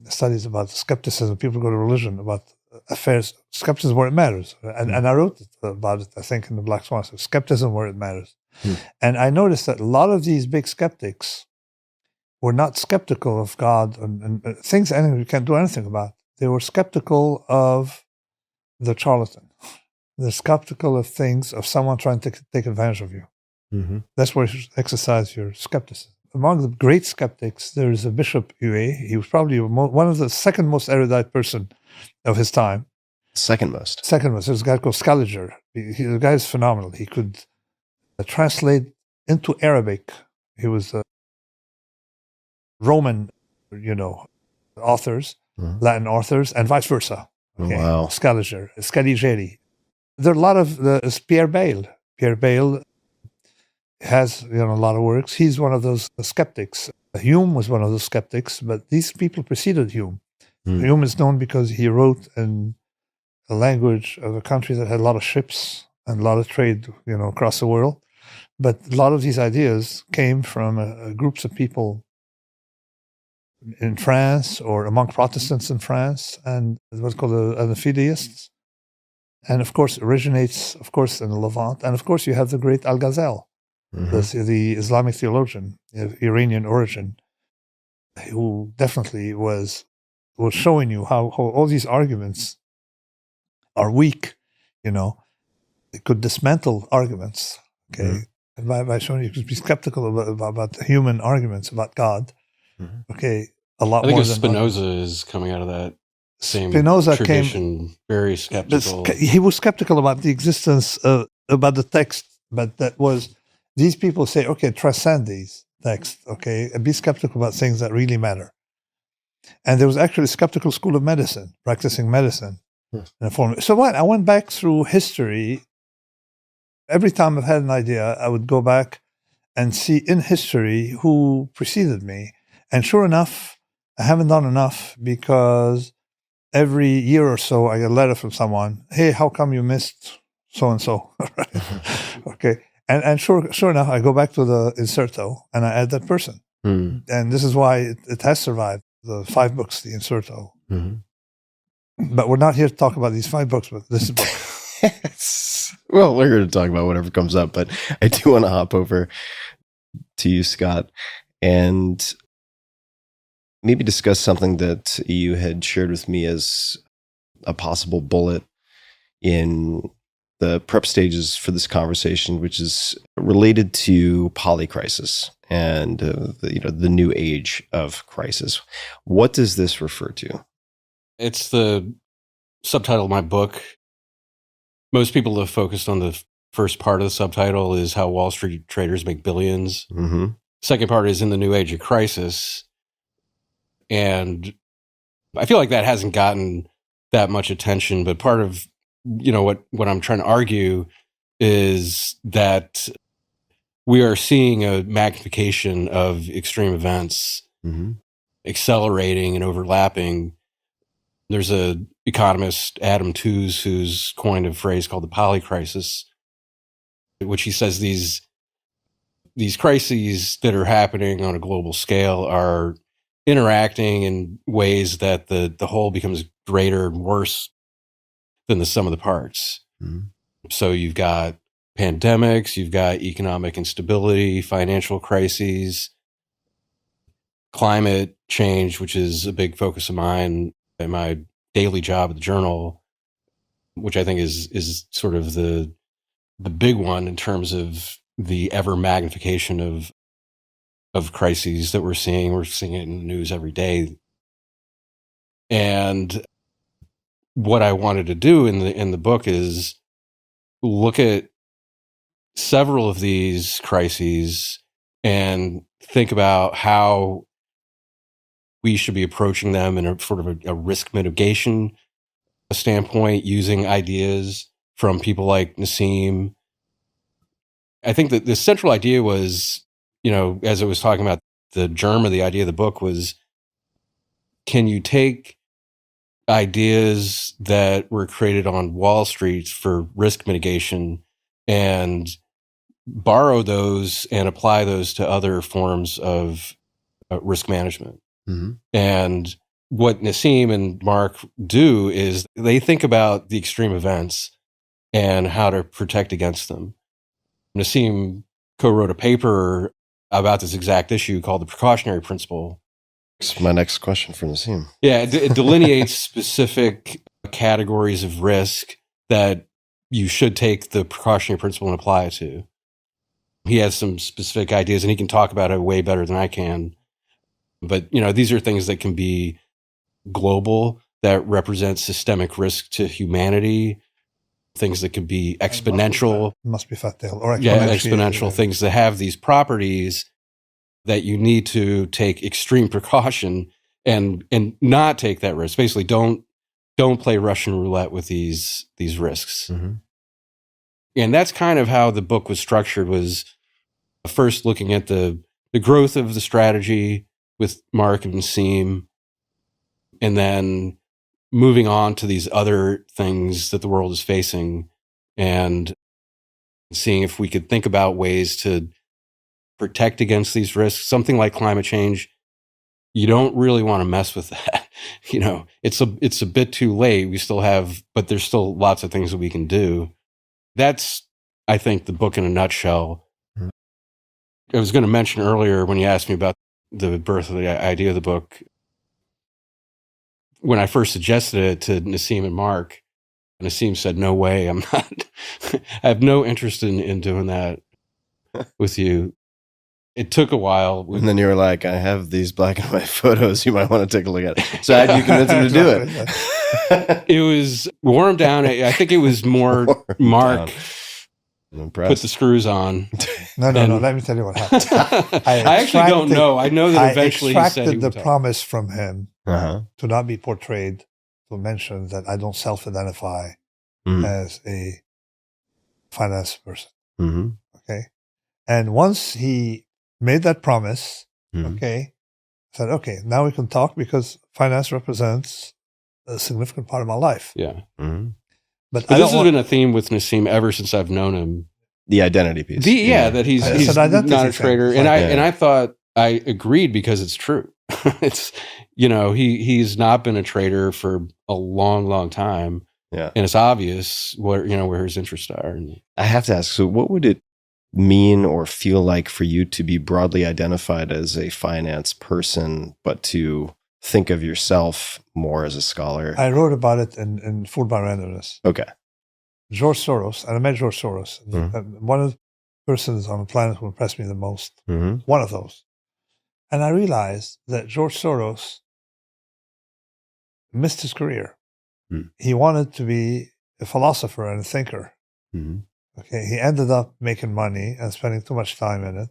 studies about skepticism. People go to religion about affairs, skepticism where it matters. And I wrote about it, I think, in the Black Swan, so skepticism where it matters. And I noticed that a lot of these big skeptics were not skeptical of God and things you can't do anything about. They were skeptical of the charlatan. They're skeptical of things, of someone trying to take advantage of you. That's where you should exercise your skepticism. Among the great skeptics, there is a Bishop Huet. He was probably one of the second most erudite person of his time. Second most. There's a guy called Scaliger. The guy is phenomenal. He could translate into Arabic. He was Roman, authors. Latin authors, and vice versa. Okay? Wow. Scaligeri. There are a lot of it's Pierre Bayle. Pierre Bayle has a lot of works. He's one of those skeptics. Hume was one of those skeptics, but these people preceded Hume. Hume is known because he wrote in the language of a country that had a lot of ships and a lot of trade, across the world. But a lot of these ideas came from groups of people in France or among Protestants in France, and what's called the Fideists. And of course, originates, in the Levant. And of course, you have the great Al-Ghazal, the Islamic theologian of Iranian origin, who definitely was showing you how all these arguments are weak. It could dismantle arguments. Okay, and by showing you could be skeptical about the human arguments about God. Okay, a lot more. I think Spinoza is coming out of that same tradition, very skeptical. He was skeptical about the existence about the text, but these people say, okay, transcend these texts, okay, and be skeptical about things that really matter. And there was actually a skeptical school of medicine, practicing medicine. So what? I went back through history. Every time I've had an idea, I would go back and see in history who preceded me. And sure enough, I haven't done enough, because every year or so I get a letter from someone, hey, how come you missed so-and-so? Okay. And sure enough, I go back to the inserto and I add that person. And this is why it has survived the 5 books, the inserto. But we're not here to talk about these 5 books, but this book. Well, we're going to talk about whatever comes up, but I do want to hop over to you, Scott, and maybe discuss something that you had shared with me as a possible bullet in the prep stages for this conversation, which is related to polycrisis and the new age of crisis. What does this refer to? It's the subtitle of my book. Most people have focused on the first part of the subtitle, is how Wall Street traders make billions. Second part is in the new age of crisis. And I feel like that hasn't gotten that much attention, but part of what I'm trying to argue is that we are seeing a magnification of extreme events accelerating and overlapping. There's an economist, Adam Tooze, who's coined a phrase called the polycrisis, which he says these crises that are happening on a global scale are interacting in ways that the whole becomes greater and worse than the sum of the parts. So you've got pandemics, you've got economic instability, financial crises, climate change, which is a big focus of mine in my daily job at the Journal, which I think is sort of the big one in terms of the ever magnification of crises that we're seeing. We're seeing it in the news every day. And what I wanted to do in the book is look at several of these crises and think about how we should be approaching them in a sort of a risk mitigation standpoint, using ideas from people like Nassim. I think that the central idea was, as I was talking about, the germ of the idea of the book was, can you take ideas that were created on Wall Street for risk mitigation and borrow those and apply those to other forms of risk management? And what Nassim and Mark do is they think about the extreme events and how to protect against them. Nassim co-wrote a paper about this exact issue called the precautionary principle. It's my next question for Nassim. Yeah, it delineates specific categories of risk that you should take the precautionary principle and apply it to. He has some specific ideas, and he can talk about it way better than I can. But, these are things that can be global, that represent systemic risk to humanity, things that can be exponential. Must be fatal. Or exponential things that have these properties that you need to take extreme precaution and not take that risk. Basically, don't play Russian roulette with these risks. Mm-hmm. And that's kind of how the book was structured, was first looking at the growth of the strategy with Mark and Nassim, and then moving on to these other things that the world is facing and seeing if we could think about ways to protect against these risks. Something like climate change, you don't really want to mess with that. It's a bit too late. But there's still lots of things that we can do. That's, I think, the book in a nutshell. Mm-hmm. I was going to mention earlier when you asked me about the birth of the idea of the book, when I first suggested it to Nassim and Mark, Nassim said, "No way, I'm not, I have no interest in doing that with you." It took a while. And then you were like, I have these black and white photos. You might want to take a look at it. So how did you convince him to do it? It was wore him down. I think it was more Mark put the screws on. No. Let me tell you what happened. I actually don't know. I know that eventually I he said he extracted the would promise from him Uh-huh. to not be portrayed, to mention that I don't self-identify Mm-hmm. as a finance person. Mm-hmm. Okay. And once he made that promise, Mm-hmm. okay, I said, okay, now we can talk, because finance represents a significant part of my life. Yeah. Mm-hmm. But This has been a theme with Nassim ever since I've known him. The identity piece. That he's It's an identity not a thing. trader. It's And like- I thought I agreed because it's true. It's, he's not been a trader for a long, long time. Yeah. And it's obvious where his interests are. And I have to ask, so what would it mean or feel like for you to be broadly identified as a finance person, but to think of yourself more as a scholar? I wrote about it in Fooled by Randomness. Okay. George Soros, and I met George Soros. Mhm. One of the persons on the planet who impressed me the most, Mm-hmm. one of those. And I realized that George Soros missed his career. Mm. He wanted to be a philosopher and a thinker. Mm-hmm. Okay, he ended up making money and spending too much time in it,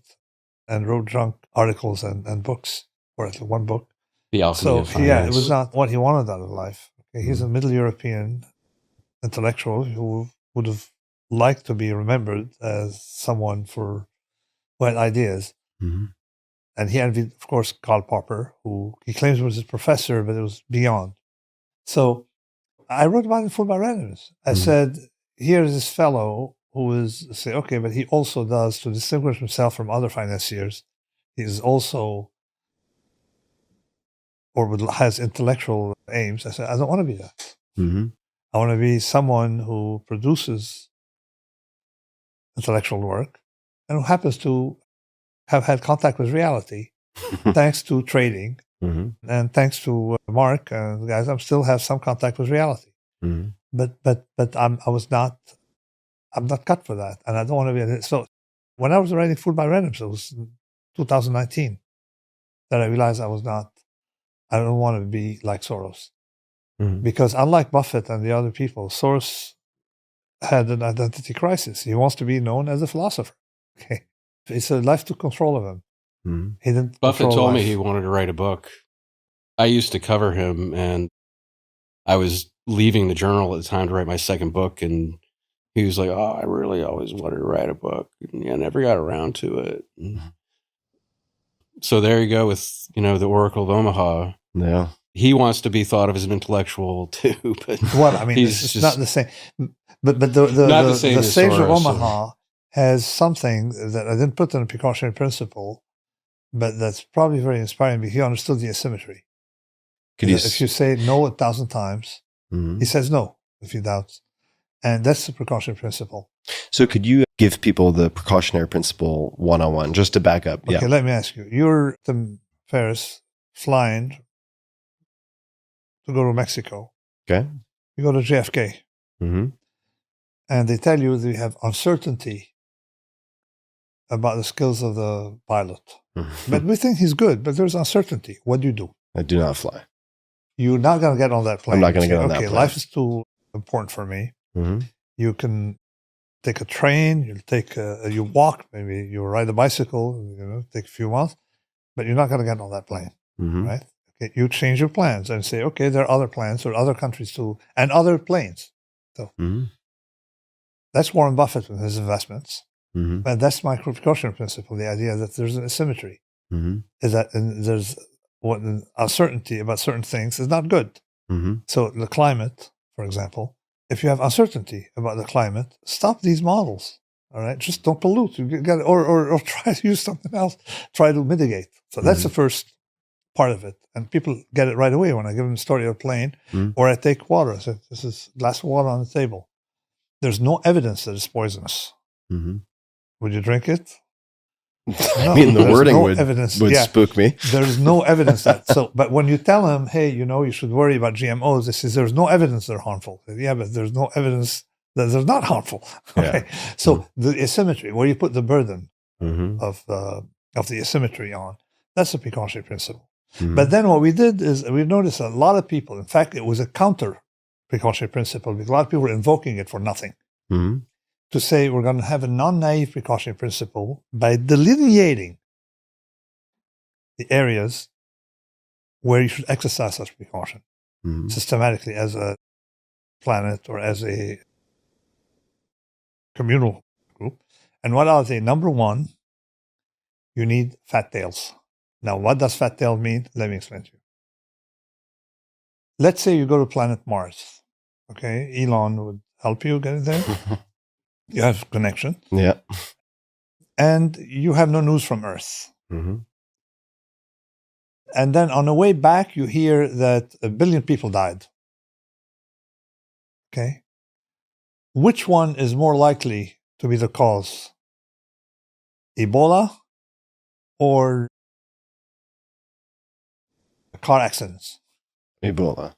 and wrote junk articles and books, or at least one book. the alchemy of So finance. yeah, it was not what he wanted out of life. Okay, he's a Middle European intellectual who would have liked to be remembered as someone who had ideas. Mm-hmm. And he envied, of course, Karl Popper, who he claims was his professor, but it was beyond. So I wrote about it Fooled by Randomness. I said, here's this fellow who is, say, okay, but he also does, to distinguish himself from other financiers, he is also, has intellectual aims. I said, I don't want to be that. Mm-hmm. I want to be someone who produces intellectual work and who happens to have had contact with reality thanks to trading. Mm-hmm. And thanks to Mark and the guys, I still have some contact with reality. Mm-hmm. But I'm not cut for that, and I don't want to be. So when I was writing Fooled by Randomness, it was 2019 that I realized I don't want to be like Soros. Mm-hmm. Because unlike Buffett and the other people, Soros had an identity crisis. He wants to be known as a philosopher. Okay, it's a life took control of him. Mm-hmm. He didn't. Buffett control told me life. he wanted to write a book. I used to cover him, and I was leaving the journal at the time to write my second book, and he was like, "Oh, I really always wanted to write a book, and I never got around to it." So there you go with the Oracle of Omaha. Yeah. He wants to be thought of as an intellectual too, but Well, I mean, he's it's just not the same. But the Not the same as Sage of Soros, Omaha has something that I didn't put in a precautionary principle, but that's probably very inspiring because he understood the asymmetry. Could you? If you say no 1,000 times, Mhm. he says no if he doubts. And that's the precautionary principle. So could you give people the precautionary principle 101 just to back up? Okay, let me ask you. You're to Paris flying to go to Mexico. Okay. You go to JFK. Mm-hmm. And they tell you they have uncertainty about the skills of the pilot. But we think he's good, but there's uncertainty. What do? I do not fly. You're not going to get on that plane. I'm not gonna You get say, on that okay, plane. life is too important for me. Mm-hmm. You can take a train, you walk, maybe you ride a bicycle, take a few miles, but you're not going to get on that plane, Mm-hmm. right? Okay, you change your plans and say, okay, there are other plans or other countries too, and other planes. So that's Warren Buffett with his investments. And that's my precautionary principle, the idea that there's an asymmetry. Is that there's what uncertainty about certain things is not good. So the climate, for example, if you have uncertainty about the climate, stop these models. All right, just don't pollute. You get, or try to use something else. Try to mitigate. So that's the first part of it, and people get it right away when I give them the story of a plane, or I take water. I say, this is a glass of water on the table. There's no evidence that it's poisonous. Would you drink it? I mean, the wording would spook me. There's no evidence that. So, but when you tell them, hey, you should worry about GMOs, they say there's no evidence they're harmful. Yeah, but there's no evidence that they're not harmful. Okay, so the asymmetry, where you put the burden of the asymmetry on, that's the precautionary principle. But then what we did is we noticed a lot of people. In fact, it was a counter precautionary principle because a lot of people were invoking it for nothing. To say we're going to have a non-naive precautionary principle by delineating the areas where you should exercise such precaution systematically as a planet or as a communal group. And what are they? Number one, you need fat tails. Now, what does fat tail mean? Let me explain to you. Let's say you go to planet Mars. Okay, Elon would help you get there. You have connection. Yeah. And you have no news from Earth. And then on the way back, you hear that 1 billion people died. Okay. Which one is more likely to be the cause? Ebola or car accidents? Ebola.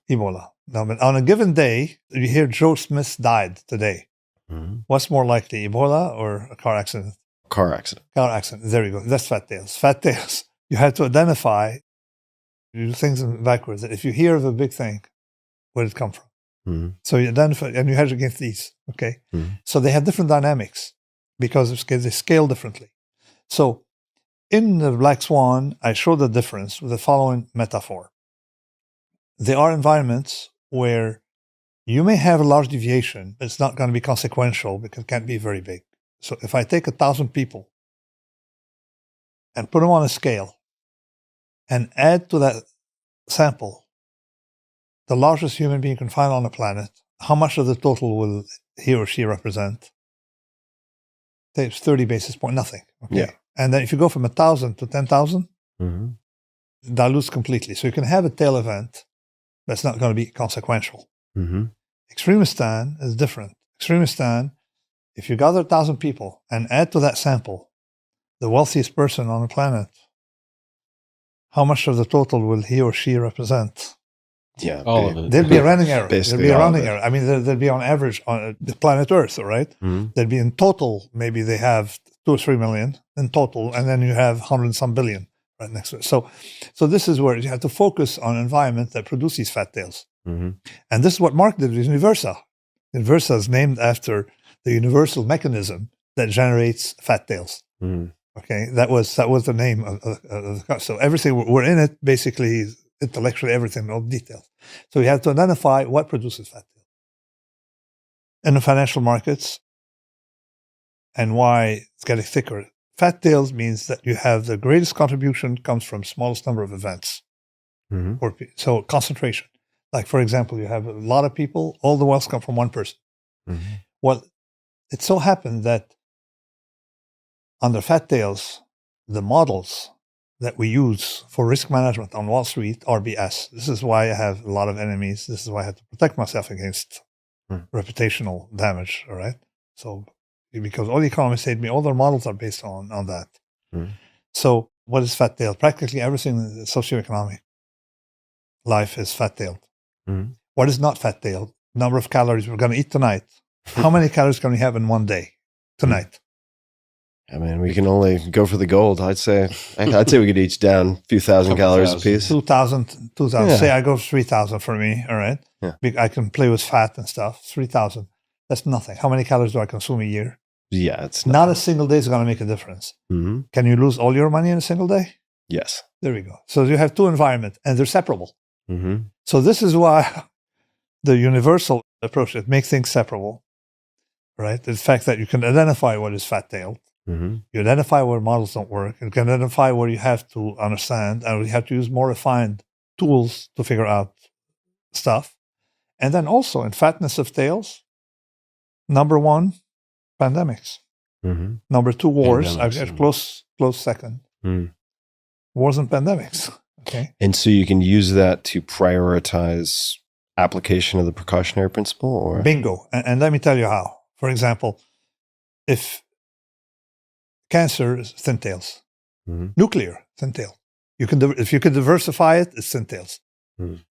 Now, but on a given day, you hear Joe Smith died today. What's more likely, Ebola or a car accident? Car accident. Car accident. There you go. That's fat tails. Fat tails. You have to identify, you do things backwards. If you hear of a big thing, where did it come from? So you identify, and you hedge against these. Okay. So they have different dynamics because they scale differently. So in the Black Swan, I showed the difference with the following metaphor. There are environments where you may have a large deviation, but it's not going to be consequential because it can't be very big. So if I take 1,000 people and put them on a scale and add to that sample the largest human being you can find on the planet, how much of the total will he or she represent? Say it's 30 basis points, nothing. Okay. Yeah. And then if you go from 1,000 to 10,000, it dilutes completely. So you can have a tail event, but it's not going to be consequential. Extremistan is different. Extremistan, if you gather 1,000 people and add to that sample the wealthiest person on the planet, how much of the total will he or she represent? Yeah, all of it. There'd be a rounding error. Basically, There'd be a rounding error. I mean, there'd be on average on the planet Earth, all right? There'd be in total, maybe they have 2 or 3 million in total, and then you have 100 and some billion right next to it. So this is where you have to focus on environment that produce these fat tails. And this is what Mark did with Universa. Universa is named after the universal mechanism that generates fat tails. Okay, that was the name of the so everything we're in it basically intellectually everything, all details. So you have to identify what produces fat tails in the financial markets and why it's getting thicker. Fat tails means that you have the greatest contribution comes from smallest number of events. So concentration. Like, for example, you have a lot of people, all the wealth come from one person. Well, it so happened that under fat tails, the models that we use for risk management on Wall Street are BS. This is why I have a lot of enemies. This is why I have to protect myself against reputational damage, all right? So, because all the economists say to me, all their models are based on that. So, what is fat tail? Practically everything in the socioeconomic life is fat tailed. What is not fat tailed? Number of calories we're going to eat tonight. How many calories can we have in one day tonight? I mean, we can only go for the gold. I'd say we could each down a few thousand calories a piece. 2,000. Yeah. Say I go 3,000 for me, all right? Yeah. I can play with fat and stuff. 3,000. That's nothing. How many calories do I consume a year? Yeah, it's not a single day is going to make a difference. Can you lose all your money in a single day? Yes. There we go. So you have two environments, and they're separable. Mm-hmm. So this is why the universal approach, it makes things separable, right? The fact that you can identify what is fat-tailed. Mm-hmm. You identify where models don't work. You can identify where you have to understand, and you have to use more refined tools to figure out stuff. And then also in fatness of tails, number one, pandemics. Mm-hmm. Number two, wars. Pandemics, I close second. Mm. Wars and pandemics. Okay. And so you can use that to prioritize application of the precautionary principle, or Bingo. And let me tell you how. For example, if cancer is thin tails, nuclear thin tail. If you can diversify it, it's thin tails.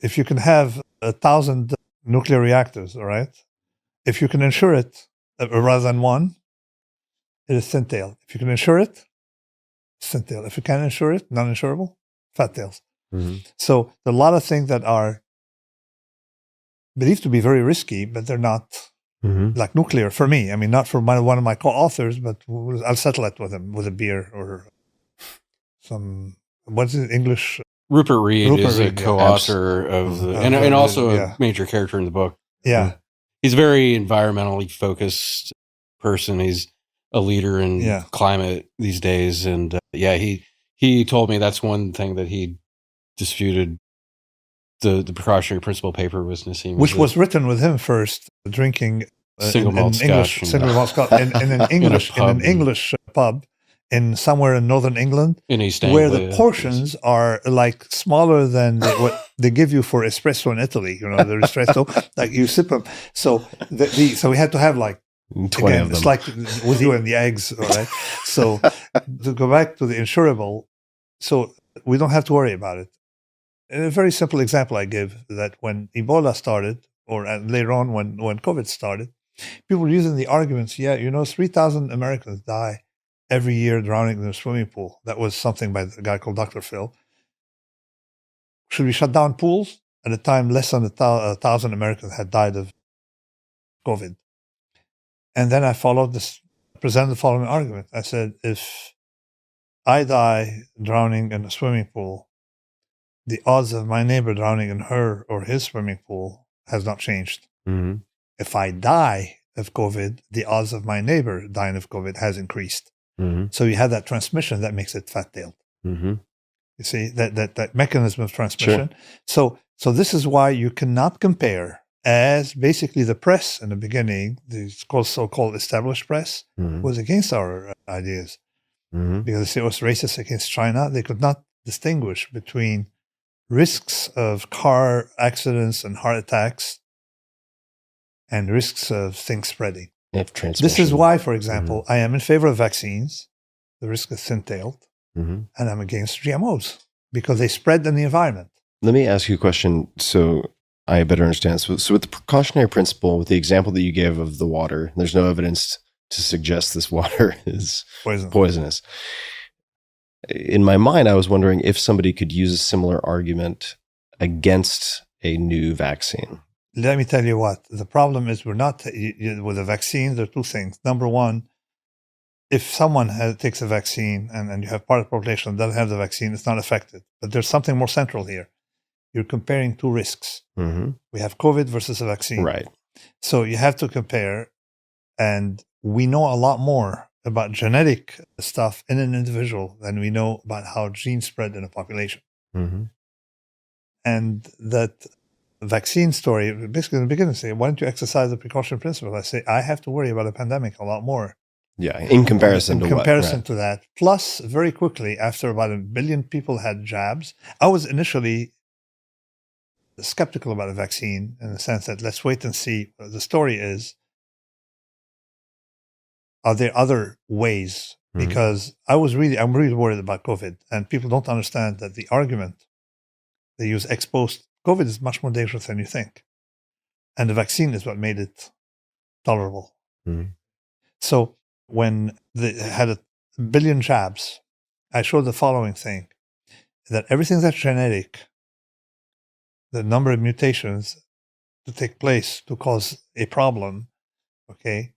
If you can have 1,000 nuclear reactors, all right. If you can insure it rather than one, it is thin tail. If you can insure it, it's thin tail. If you can't insure it, non-insurable, fat tails. So there are a lot of things that are believed to be very risky, but they're not. Like nuclear for me. I mean, not for one of my co-authors, but I'll settle it with him with a beer or some. What's it English? Rupert Reed is a Reed, yeah. co-author of the, and also a major character in the book. Yeah, he's a very environmentally focused person. He's a leader in climate these days, and he told me that's one thing that he disputed. The precautionary principle paper was Nassim, which was written with him first, drinking single malt scotch, in an English pub in somewhere in northern England, in East where Anglia, the portions are like smaller than what they give you for espresso in Italy. You know, the espresso, like you sip them. So so we had to have like 20 of them. It's like with you and the eggs, all right? So to go back to the insurable, so we don't have to worry about it. And a very simple example I give that when Ebola started, or later on when COVID started, people were using the arguments, 3,000 Americans die every year drowning in a swimming pool. That was something by a guy called Dr. Phil. Should we shut down pools? At the time, less than 1,000 Americans had died of COVID. And then I presented the following argument. I said, if I die drowning in a swimming pool, the odds of my neighbor drowning in her or his swimming pool has not changed. If I die of COVID, the odds of my neighbor dying of COVID has increased. So you have that transmission that makes it fat-tailed. You see, that mechanism of transmission. Sure. So this is why you cannot compare, as basically the press in the beginning, the so-called established press, was against our ideas. Because it was racist against China. They could not distinguish between risks of car accidents and heart attacks and risks of things spreading. This is why, for example, I am in favor of vaccines. The risk is thin-tailed. And I'm against GMOs because they spread in the environment. Let me ask you a question so I better understand. So with the precautionary principle, with the example that you gave of the water, there's no evidence to suggest this water is poisonous. In my mind, I was wondering if somebody could use a similar argument against a new vaccine. Let me tell you what. The problem is with a vaccine, there are two things. Number one, if someone takes a vaccine and you have part of the population that doesn't have the vaccine, it's not affected. But there's something more central here. You're comparing two risks. We have COVID versus a vaccine. Right. So you have to compare, and we know a lot more about genetic stuff in an individual than we know about how genes spread in a population. And that vaccine story, basically in the beginning, say, why don't you exercise the precaution principle? I say, I have to worry about a pandemic a lot more. Yeah, in comparison to that. Plus, very quickly, after about 1 billion people had jabs, I was initially skeptical about a vaccine in the sense that let's wait and see. The story is, are there other ways? Because I'm really worried about COVID, and people don't understand that the argument they use ex post, COVID is much more dangerous than you think. And the vaccine is what made it tolerable. So when they had 1 billion jabs, I showed the following thing, that everything that's genetic, the number of mutations to take place to cause a problem, okay,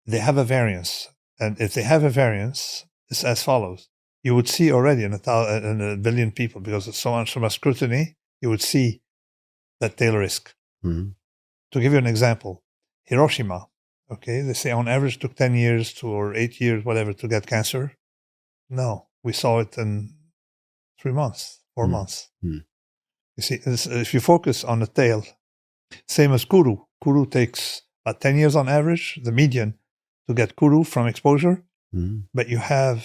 they have a variance. And if they have a variance, it's as follows. you would see already in a billion people, because it's so much scrutiny, you would see that tail risk. Mm-hmm. To give you an example, Hiroshima, okay, they say on average took 10 years or 8 years, whatever, to get cancer. No, we saw it in 3 months, 4 months. Mm-hmm. You see, if you focus on the tail, same as Kuru. Kuru takes about 10 years on average, the median, to get Kuru from exposure. Mm-hmm. But you have...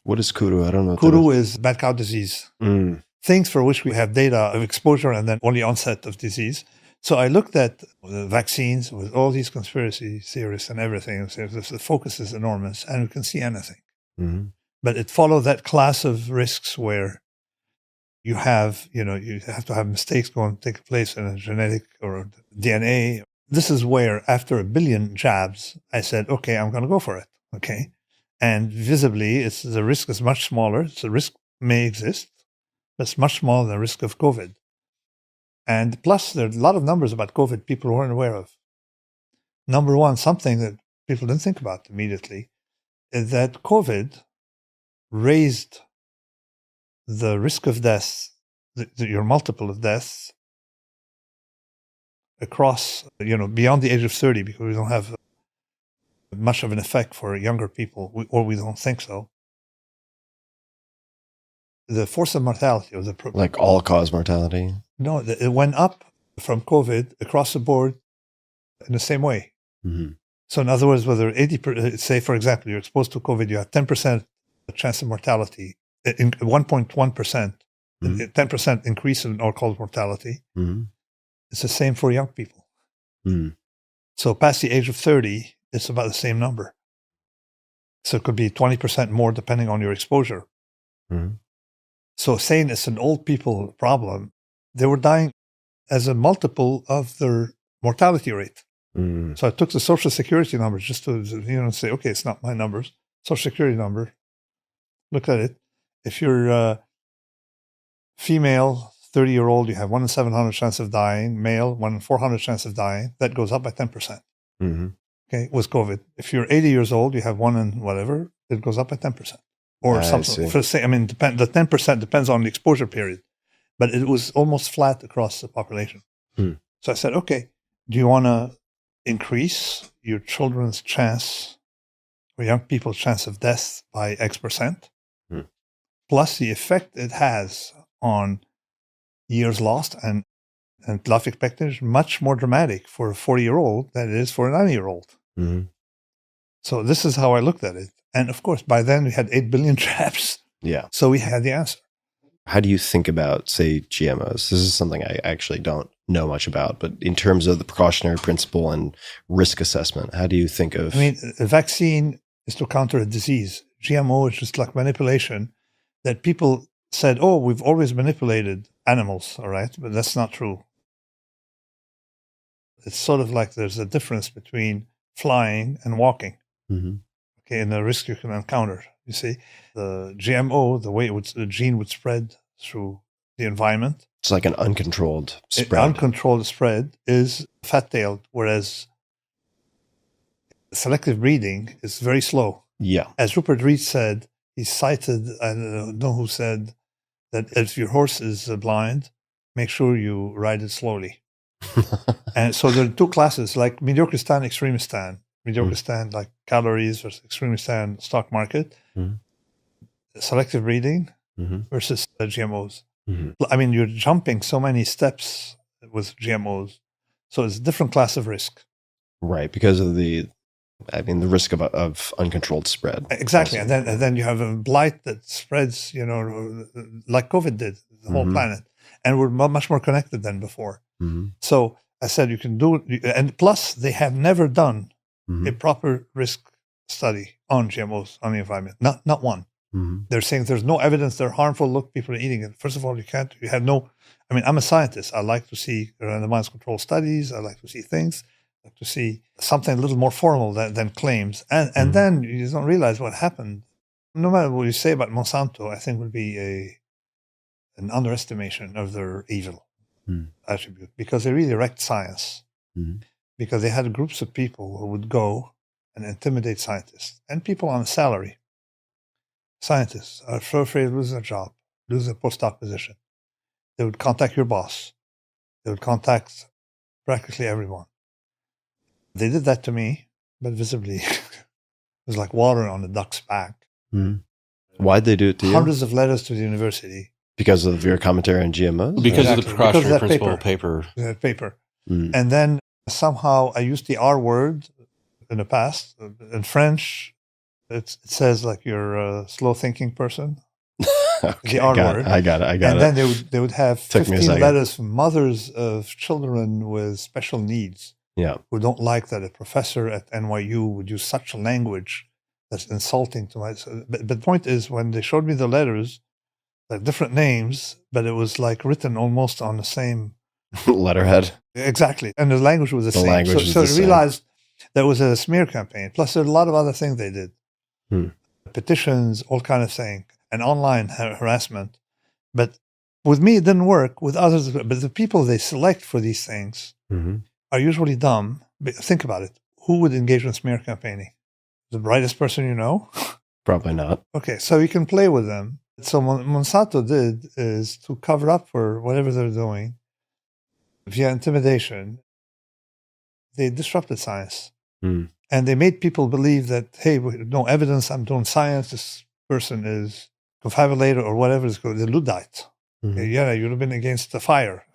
What is Kuru? I don't know. Kuru is mad cow disease. Mm. Things for which we have data of exposure and then only onset of disease. So I looked at the vaccines with all these conspiracy theorists and everything. The focus is enormous, and we can see anything. Mm-hmm. But it followed that class of risks where you have to have mistakes going to take place in a genetic or DNA. This is where, after 1 billion jabs, I said, okay, I'm going to go for it. Okay. And visibly, the risk is much smaller. So the risk may exist, but it's much smaller than the risk of COVID. And plus, there are a lot of numbers about COVID people weren't aware of. Number one, something that people didn't think about immediately, is that COVID raised the risk of death, your multiple of deaths, across, beyond the age of 30, because we don't have much of an effect for younger people, or we don't think so. The force of mortality, or like all-cause mortality. No, it went up from COVID across the board in the same way. Mm-hmm. So in other words, whether 80%, say for example, you're exposed to COVID, you have 10% chance of mortality, 1.1%, 10% increase in all-cause mortality. Mm-hmm. It's the same for young people. Mm-hmm. So past the age of 30, it's about the same number. So it could be 20% more depending on your exposure. Mm-hmm. So saying it's an old people problem, they were dying as a multiple of their mortality rate. Mm-hmm. So I took the Social Security numbers just to say, okay, it's not my numbers. Social Security number. Look at it. If you're female, 30-year-old, you have 1 in 700 chance of dying. Male, 1 in 400 chance of dying. That goes up by 10%. Mm-hmm. Okay, with COVID. If you're 80 years old, you have 1 in whatever. It goes up by 10%. Or something. The 10% depends on the exposure period. But it was almost flat across the population. Hmm. So I said, okay, do you want to increase your children's chance or young people's chance of death by X%? Hmm. Plus the effect it has on years lost and life expectancy is much more dramatic for a 40-year-old than it is for a 90-year-old. Mm-hmm. So this is how I looked at it. And of course, by then we had 8 billion traps. Yeah. So we had the answer. How do you think about, say, GMOs? This is something I actually don't know much about, but in terms of the precautionary principle and risk assessment, how do you think of... I mean, a vaccine is to counter a disease. GMO is just like manipulation that people said, oh, we've always manipulated animals, all right? But that's not true. It's sort of like there's a difference between flying and walking. Mm-hmm. Okay, and the risk you can encounter. You see, the GMO, the way the gene would spread through the environment. It's like an uncontrolled spread. Uncontrolled spread is fat-tailed, whereas selective breeding is very slow. Yeah. As Rupert Reed said, he cited, I don't know who said, that if your horse is blind, make sure you ride it slowly. And so there are two classes, like mediocre stand, extremist stand. Mediocre stand, like calories, versus extremist stand, stock market. Mm-hmm. Selective breeding versus GMOs. Mm-hmm. I mean, you're jumping so many steps with GMOs. So it's a different class of risk. Right, because of the risk of uncontrolled spread. Exactly. And then you have a blight that spreads, like COVID did, the whole planet. And we're much more connected than before. Mm-hmm. So I said you can do it. And plus, they have never done a proper risk study on GMOs, on the environment. Not one. Mm-hmm. They're saying there's no evidence they're harmful. Look, people are eating it. First of all, I'm a scientist. I like to see randomized control studies. I like to see things. I like to see something a little more formal than claims. And then you don't realize what happened. No matter what you say about Monsanto, I think would be an underestimation of their evil attribute, because they really wrecked science. Mm-hmm. Because they had groups of people who would go and intimidate scientists and people on a salary. scientists are so afraid of losing their job, losing a postdoc position. They would contact your boss. They would contact practically everyone. They did that to me, but visibly it was like water on a duck's back. Why'd they do it to you? Hundreds of letters to the university. Because of your commentary on GMOs? Because of the precautionary principle paper. That paper. And then somehow I used the R word in the past. In French, it says like you're a slow-thinking person. Okay, the R word. I got it. And then they would have Took me a 15 second. letters from mothers of children with special needs who don't like that a professor at NYU would use such a language that's insulting to my... But the point is, when they showed me the letters, they're different names, but it was like written almost on the same... letterhead. Exactly. And the language was the same. Language So was the I realized there was a smear campaign. Plus, there are a lot of other things they did. Petitions, all kind of things. And online harassment. But with me, it didn't work. With others, but the people they select for these things are usually dumb. But think about it. Who would engage in smear campaigning? The brightest person you know? Probably not. Okay, so you can play with them. So Monsanto did is to cover up for whatever they're doing via intimidation. They disrupted science. And they made people believe that, hey, no evidence, I'm doing science, this person is confabulator or whatever it's called, the Luddite. Yeah, you'd have been against the fire.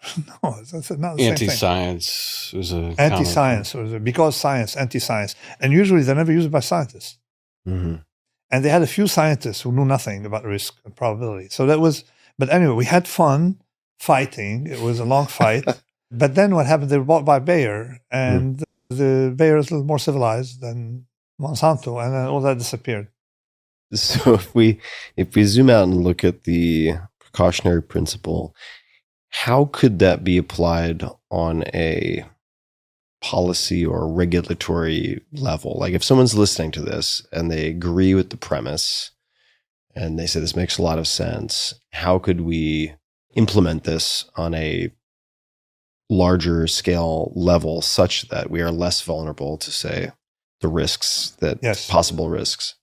No, that's not the same thing. Anti-science was a anti-science, or because science, anti-science. And usually they're never used by scientists. And they had a few scientists who knew nothing about risk and probability. So that was, but anyway, we had fun fighting. It was a long fight. But then what happened, they were bought by Bayer, and the Bayer is a little more civilized than Monsanto, and then all that disappeared. So if we zoom out and look at the precautionary principle, how could that be applied on a policy or regulatory level? Like if someone's listening to this and they agree with the premise and they say this makes a lot of sense, how could we implement this on a larger scale level such that we are less vulnerable to, say, the risks that possible risks?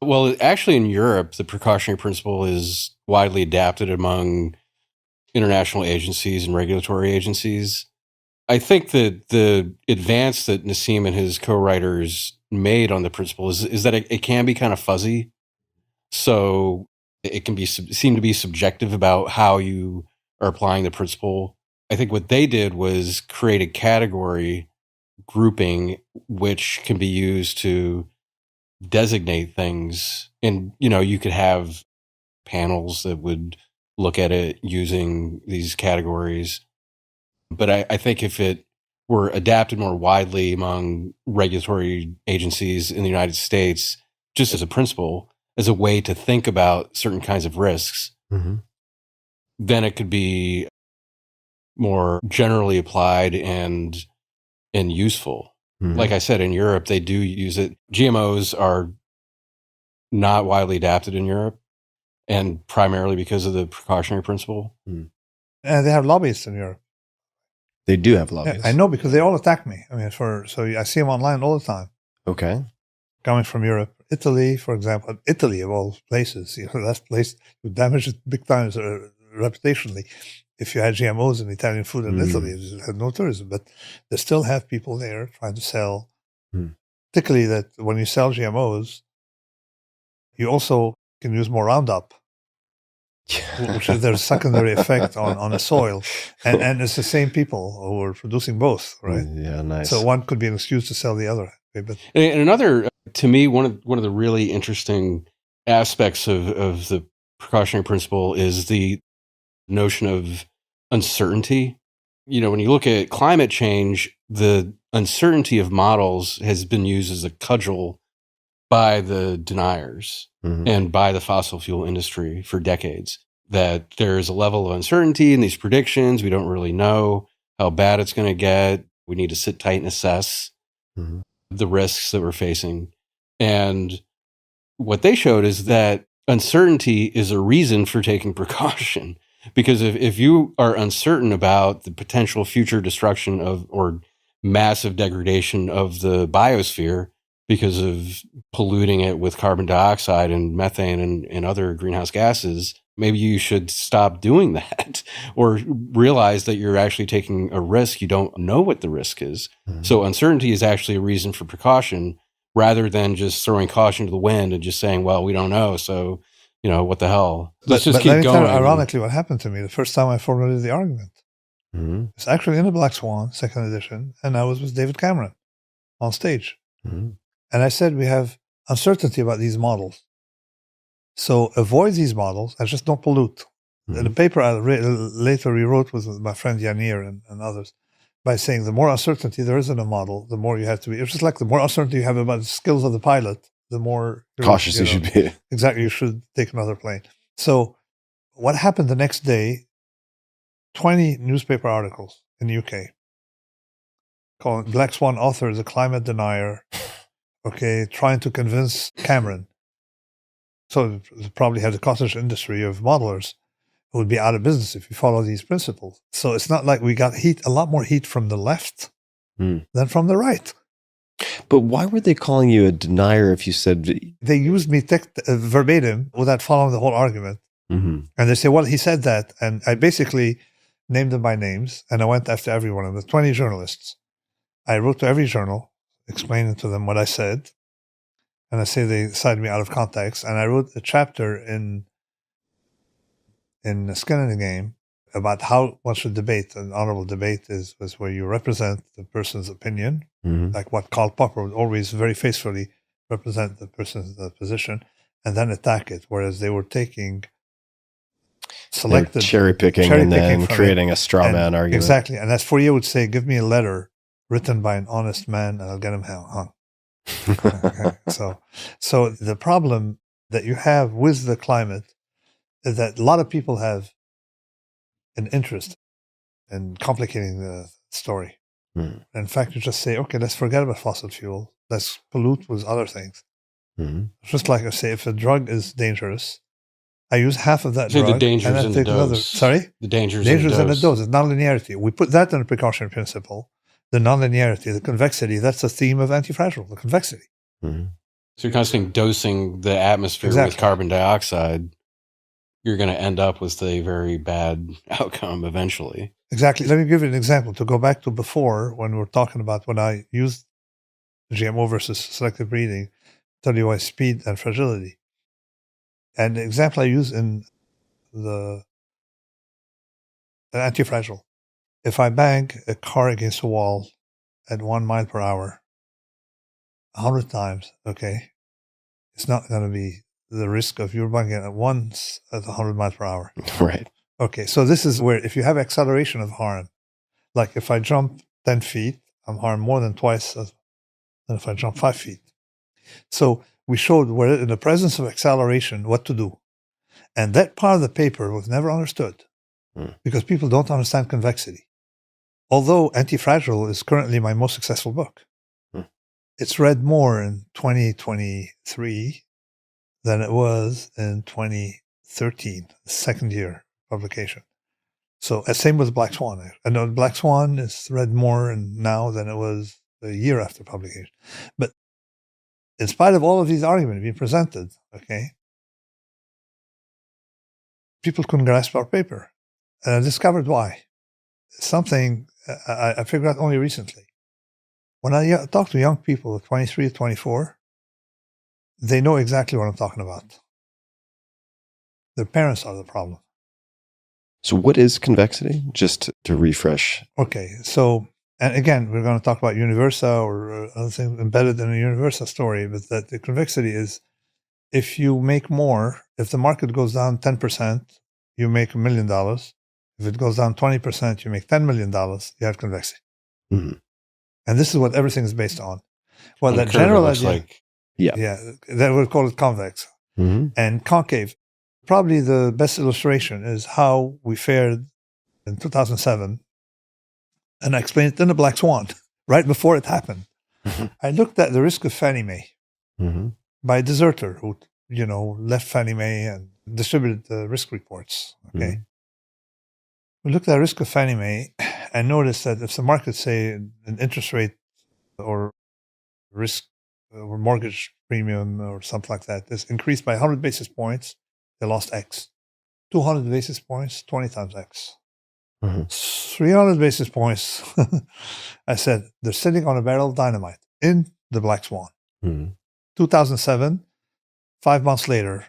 Well, actually, in Europe, the precautionary principle is widely adapted among international agencies and regulatory agencies. I think that the advance that Nassim and his co-writers made on the principle is that it can be kind of fuzzy. So it can seem to be subjective about how you are applying the principle. I think what they did was create a category grouping which can be used to designate things. And, you could have panels that would look at it using these categories. But I think if it were adapted more widely among regulatory agencies in the United States, just as a principle, as a way to think about certain kinds of risks, then it could be more generally applied and useful. Like I said, in Europe, they do use it. GMOs are not widely adapted in Europe, and primarily because of the precautionary principle. And they have lobbyists in Europe. They do have lobbyists. Yeah, I know, because they all attack me. I mean, so I see them online all the time. Okay. Coming from Europe. Italy, for example. Italy, of all places. That place would damage it big time reputationally. If you had GMOs in Italian food in Italy, it had no tourism. But they still have people there trying to sell. Particularly that when you sell GMOs, you also can use more Roundup, which is their secondary effect on the soil. And it's the same people who are producing both, right? Yeah, nice. So one could be an excuse to sell the other. But and another, to me, one of the really interesting aspects of the precautionary principle is the notion of uncertainty. When you look at climate change, the uncertainty of models has been used as a cudgel by the deniers and by the fossil fuel industry for decades, that there's a level of uncertainty in these predictions. We don't really know how bad it's going to get. We need to sit tight and assess the risks that we're facing. And what they showed is that uncertainty is a reason for taking precaution. Because if you are uncertain about the potential future destruction of or massive degradation of the biosphere, because of polluting it with carbon dioxide and methane and other greenhouse gases, maybe you should stop doing that or realize that you're actually taking a risk. You don't know what the risk is. Mm-hmm. So uncertainty is actually a reason for precaution rather than just throwing caution to the wind and just saying, well, we don't know. So, what the hell? Let's just keep going. Tell you, ironically, what happened to me the first time I formulated the argument. Mm-hmm. It's actually in the Black Swan, second edition, and I was with David Cameron on stage. Mm-hmm. And I said, we have uncertainty about these models. So avoid these models and just don't pollute. Mm-hmm. The paper I later rewrote with my friend Yanir and others by saying the more uncertainty there is in a model, the more you have to be. It's just like the more uncertainty you have about the skills of the pilot, the more cautious you should be. Exactly. You should take another plane. So what happened the next day, 20 newspaper articles in the UK calling Black Swan author is a climate denier, trying to convince Cameron. So it probably had a cottage industry of modelers who would be out of business if you follow these principles. So it's not like we got a lot more heat from the left than from the right. But why were they calling you a denier if you said... They used me verbatim without following the whole argument. Mm-hmm. And they say, well, he said that. And I basically named them by names, and I went after every one of them, the 20 journalists. I wrote to every journal, explaining to them what I said. And I say they cited me out of context. And I wrote a chapter in Skin in the Game about how one should debate. An honorable debate was where you represent the person's opinion, like what Karl Popper would always very faithfully represent the person's position, and then attack it. Whereas they were taking selected cherry picking and then creating a straw man argument. Exactly. And as Fourier would say, give me a letter written by an honest man and I'll get him hung. So the problem that you have with the climate is that a lot of people have an interest in complicating the story. In fact, you just say, okay, let's forget about fossil fuel. Let's pollute with other things. Just like I say, if a drug is dangerous, I use half of that drug. The dangers in the dose. Sorry? The dangers in the dose. It's nonlinearity. We put that in the precautionary principle. The nonlinearity, the convexity, that's the theme of antifragile, the convexity. So you're constantly dosing the atmosphere with carbon dioxide. You're going to end up with a very bad outcome eventually. Exactly. Let me give you an example to go back to before when we were talking about when I used GMO versus selective breeding, tell you why speed and fragility. And the example I use in the antifragile. If I bang a car against a wall at 1 mile per hour 100 times, it's not going to be the risk of you banging it once at 100 miles per hour. Right. Okay, so this is where if you have acceleration of harm, like if I jump 10 feet, I'm harmed more than twice than if I jump 5 feet. So we showed where in the presence of acceleration, what to do. And that part of the paper was never understood because people don't understand convexity. Although Antifragile is currently my most successful book. It's read more in 2023 than it was in 2013, the second year publication. So same with Black Swan. I know Black Swan is read more now than it was a year after publication. But in spite of all of these arguments being presented, people couldn't grasp our paper. And I discovered why. Something I figured out only recently. When I talk to young people, 23 to 24, they know exactly what I'm talking about. Their parents are the problem. So what is convexity? Just to refresh. Okay, so, and again, we're going to talk about Universa or other things embedded in a Universa story, but that the convexity is if you make more, if the market goes down 10%, you make $1 million. If it goes down 20%, you make $10 million, you have convexity. And this is what everything is based on. Well, that general idea, that would call it convex. And concave. Probably the best illustration is how we fared in 2007. And I explained it in the Black Swan, right before it happened. I looked at the risk of Fannie Mae by a deserter who, left Fannie Mae and distributed the risk reports. We looked at the risk of Fannie Mae and noticed that if the market, say, an interest rate or risk or mortgage premium or something like that is increased by 100 basis points, they lost X. 200 basis points, 20 times X. 300 basis points, I said, they're sitting on a barrel of dynamite in the Black Swan. 2007, 5 months later,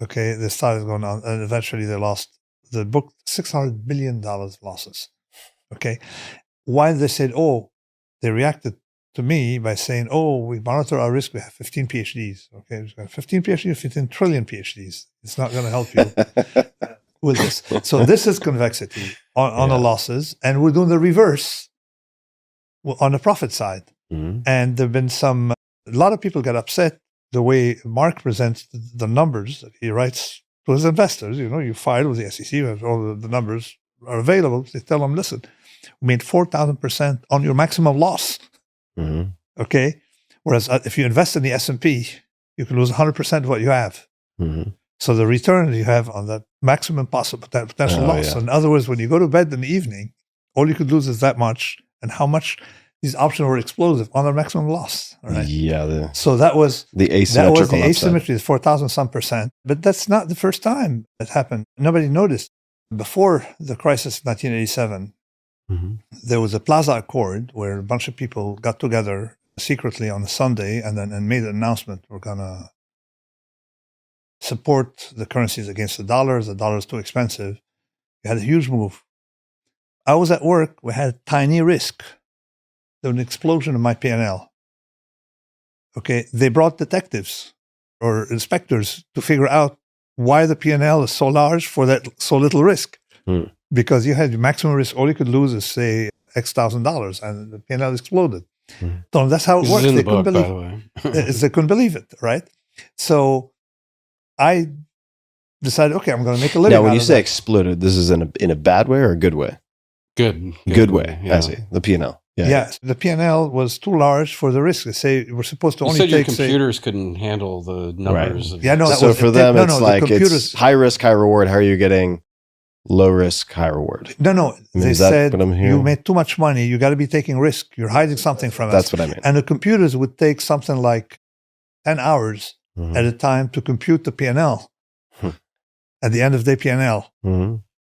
okay, they started going on, and eventually they lost, the book, $600 billion losses. Okay. Why they said, oh, they reacted to me by saying, oh, we monitor our risk, we have 15 PhDs. Okay, we've got 15 PhDs, 15 trillion PhDs. It's not going to help you with this. So this is convexity on the losses, and we're doing the reverse on the profit side. And there have been a lot of people get upset the way Mark presents the numbers that he writes to his investors. You know, you filed with the SEC, all the numbers are available. They tell them, listen, we made 4,000% on your maximum loss. Okay, whereas if you invest in the S&P, you can lose 100% of what you have. So the return you have on that maximum possible potential loss. In other words, when you go to bed in the evening, all you could lose is that much, and how much these options were explosive on their maximum loss. Right? Yeah. So that was the asymmetrical. That was the asymmetry, 4,000 some percent. But that's not the first time it happened. Nobody noticed. Before the crisis of 1987, there was a Plaza Accord where a bunch of people got together secretly on a Sunday and made an announcement. We're going to support the currencies against the dollar. The dollar is too expensive. We had a huge move. I was at work. We had tiny risk. There was an explosion in my P&L. Okay, they brought detectives or inspectors to figure out why the P&L is so large for that so little risk. Because you had your maximum risk, all you could lose is, say, X $1,000, and the P&L exploded. So that's how it works. They couldn't believe it. They couldn't believe it, right? So I decided, okay, I'm going to make a living. Now, when you say exploded, this is in a bad way or a good way? Good way. Yeah. I see. The P&L. Yes, the P&L was too large for the risk. They say we're supposed to only take. Your computers couldn't handle the numbers. Right. So for them, it's like it's high risk, high reward. How are you getting low risk, high reward? No. They said you made too much money. You got to be taking risk. You're hiding something from us. That's what I mean. And the computers would take something like 10 hours at a time to compute the P&L at the end of the P&L.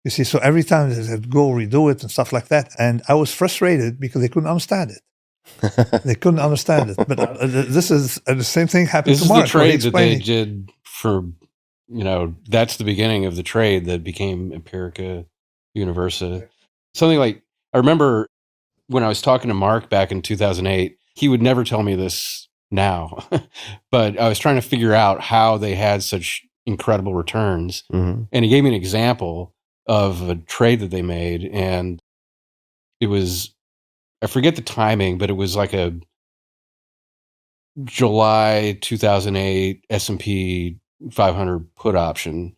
You see, so every time they had to go redo it and stuff like that. And I was frustrated because they couldn't understand it. They couldn't understand it. But this is the same thing happened to Mark. This is the trade that they did for, that's the beginning of the trade that became Empirica Universa. Something like, I remember when I was talking to Mark back in 2008, he would never tell me this now, but I was trying to figure out how they had such incredible returns. And he gave me an example of a trade that they made, and it was, I forget the timing, but it was like a July 2008 S&P 500 put option,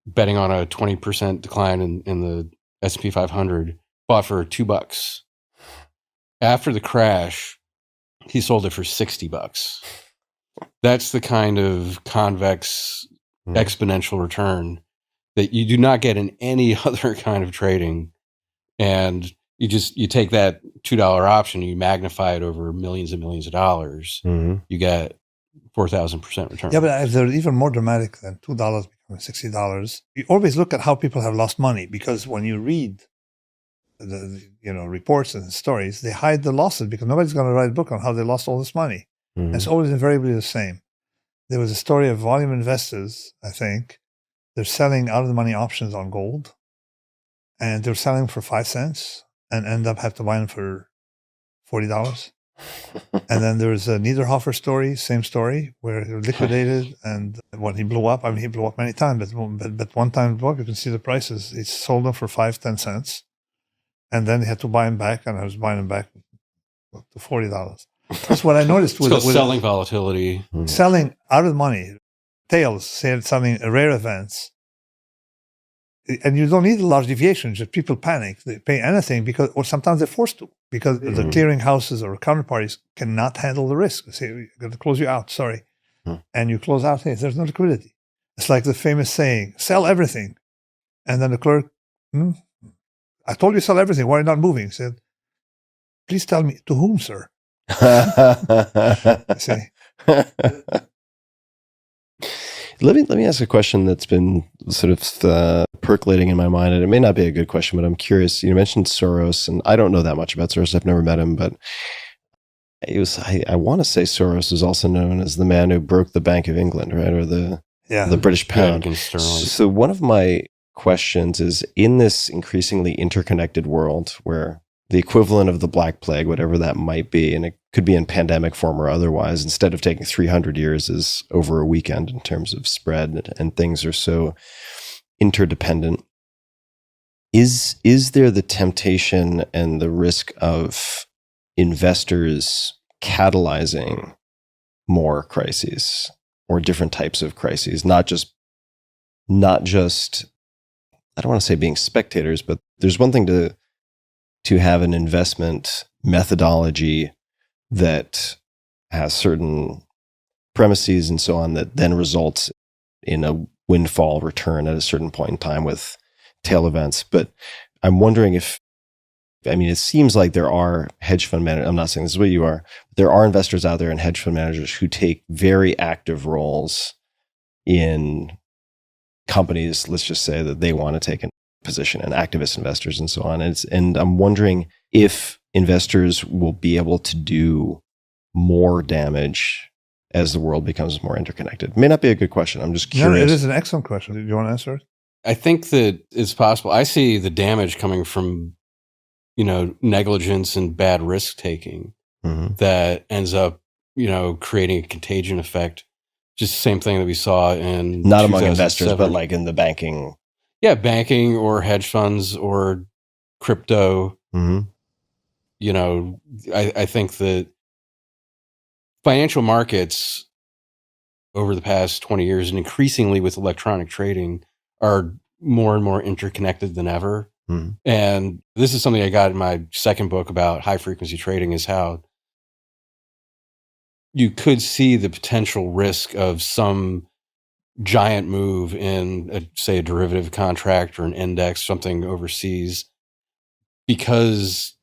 betting on a 20% decline in the S&P 500, bought for $2. After the crash, he sold it for $60. That's the kind of convex exponential return that you do not get in any other kind of trading. And you take that $2 option and you magnify it over millions and millions of dollars. You get 4,000% return. Yeah, but they're even more dramatic than $2 becoming $60. You always look at how people have lost money, because when you read the reports and stories, they hide the losses because nobody's going to write a book on how they lost all this money. And it's always invariably the same. There was a story of volume investors, I think. They're selling out of the money options on gold, and they're selling for 5 cents and end up have to buy them for $40. And then there's a Niederhofer story, same story, where he liquidated, and when he blew up, he blew up many times, but one time it blew up, you can see the prices. He sold them for 5-10 cents, and then he had to buy them back, and I was buying them back to $40. That's what I noticed with selling volatility, selling out of the money. Tails, selling rare events. And you don't need a large deviation, just people panic. They pay anything or sometimes they're forced to, because the clearing houses or counterparties cannot handle the risk. They say, we're going to close you out, sorry. And you close out, hey, there's no liquidity. It's like the famous saying, sell everything. And then the clerk, I told you sell everything, why are you not moving? He said, please tell me, to whom, sir? See? Let me ask a question that's been sort of percolating in my mind, and it may not be a good question, but I'm curious. You mentioned Soros, and I don't know that much about Soros. I've never met him, but I want to say Soros is also known as the man who broke the Bank of England, right, or the British pound. So one of my questions is, in this increasingly interconnected world where the equivalent of the Black Plague, whatever that might be, and it could be in pandemic form or otherwise, instead of taking 300 years, is over a weekend in terms of spread, and things are so interdependent. Is there the temptation and the risk of investors catalyzing more crises or different types of crises, not just I don't want to say being spectators, but there's one thing to have an investment methodology that has certain premises and so on that then results in a windfall return at a certain point in time with tail events. But I'm wondering it seems like there are hedge fund managers, I'm not saying this is what you are, but there are investors out there and hedge fund managers who take very active roles in companies, let's just say, that they want to take a position, and activist investors and so on. And I'm wondering if investors will be able to do more damage as the world becomes more interconnected. It may not be a good question. I'm just curious. No, it is an excellent question. Do you want to answer it? I think that it's possible. I see the damage coming from, negligence and bad risk taking that ends up, creating a contagion effect. Just the same thing that we saw in not among investors, but like in the banking. Yeah, banking or hedge funds or crypto. I think that financial markets over the past 20 years, and increasingly with electronic trading, are more and more interconnected than ever. And this is something I got in my second book about high frequency trading, is how you could see the potential risk of some giant move in, say, a derivative contract or an index, something overseas, because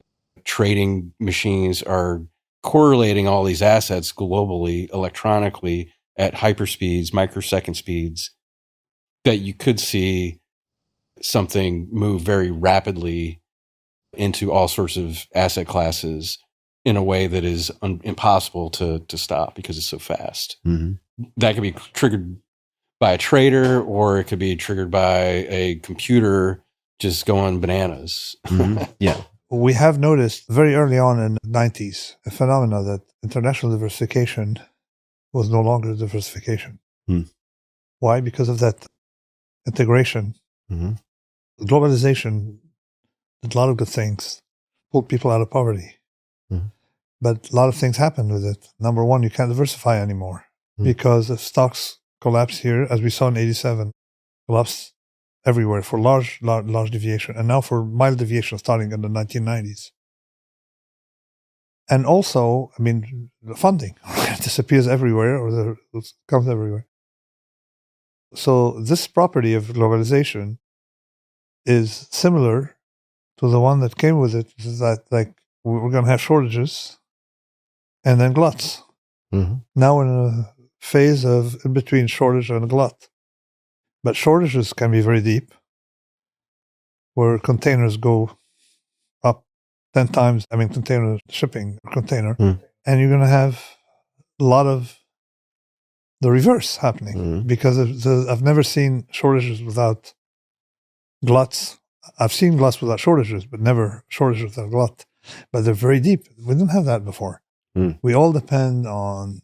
trading machines are correlating all these assets globally, electronically, at hyperspeeds, microsecond speeds, that you could see something move very rapidly into all sorts of asset classes in a way that is impossible to stop because it's so fast. That could be triggered by a trader, or it could be triggered by a computer just going bananas. Yeah. We have noticed very early on in the 90s a phenomenon that international diversification was no longer diversification. Why? Because of that integration. Globalization did a lot of good things, pulled people out of poverty. But a lot of things happened with it. Number one, you can't diversify anymore because if stocks collapse here, as we saw in 87, collapse everywhere for large deviation, and now for mild deviation starting in the 1990s. And also, the funding disappears everywhere, or it comes everywhere. So this property of globalization is similar to the one that came with it, is that we're going to have shortages and then gluts. Now we're in a phase of in between shortage and glut. But shortages can be very deep, where containers go up 10 times, container shipping, container, and you're going to have a lot of the reverse happening because I've never seen shortages without gluts. I've seen gluts without shortages, but never shortages without glut. But they're very deep. We didn't have that before. We all depend on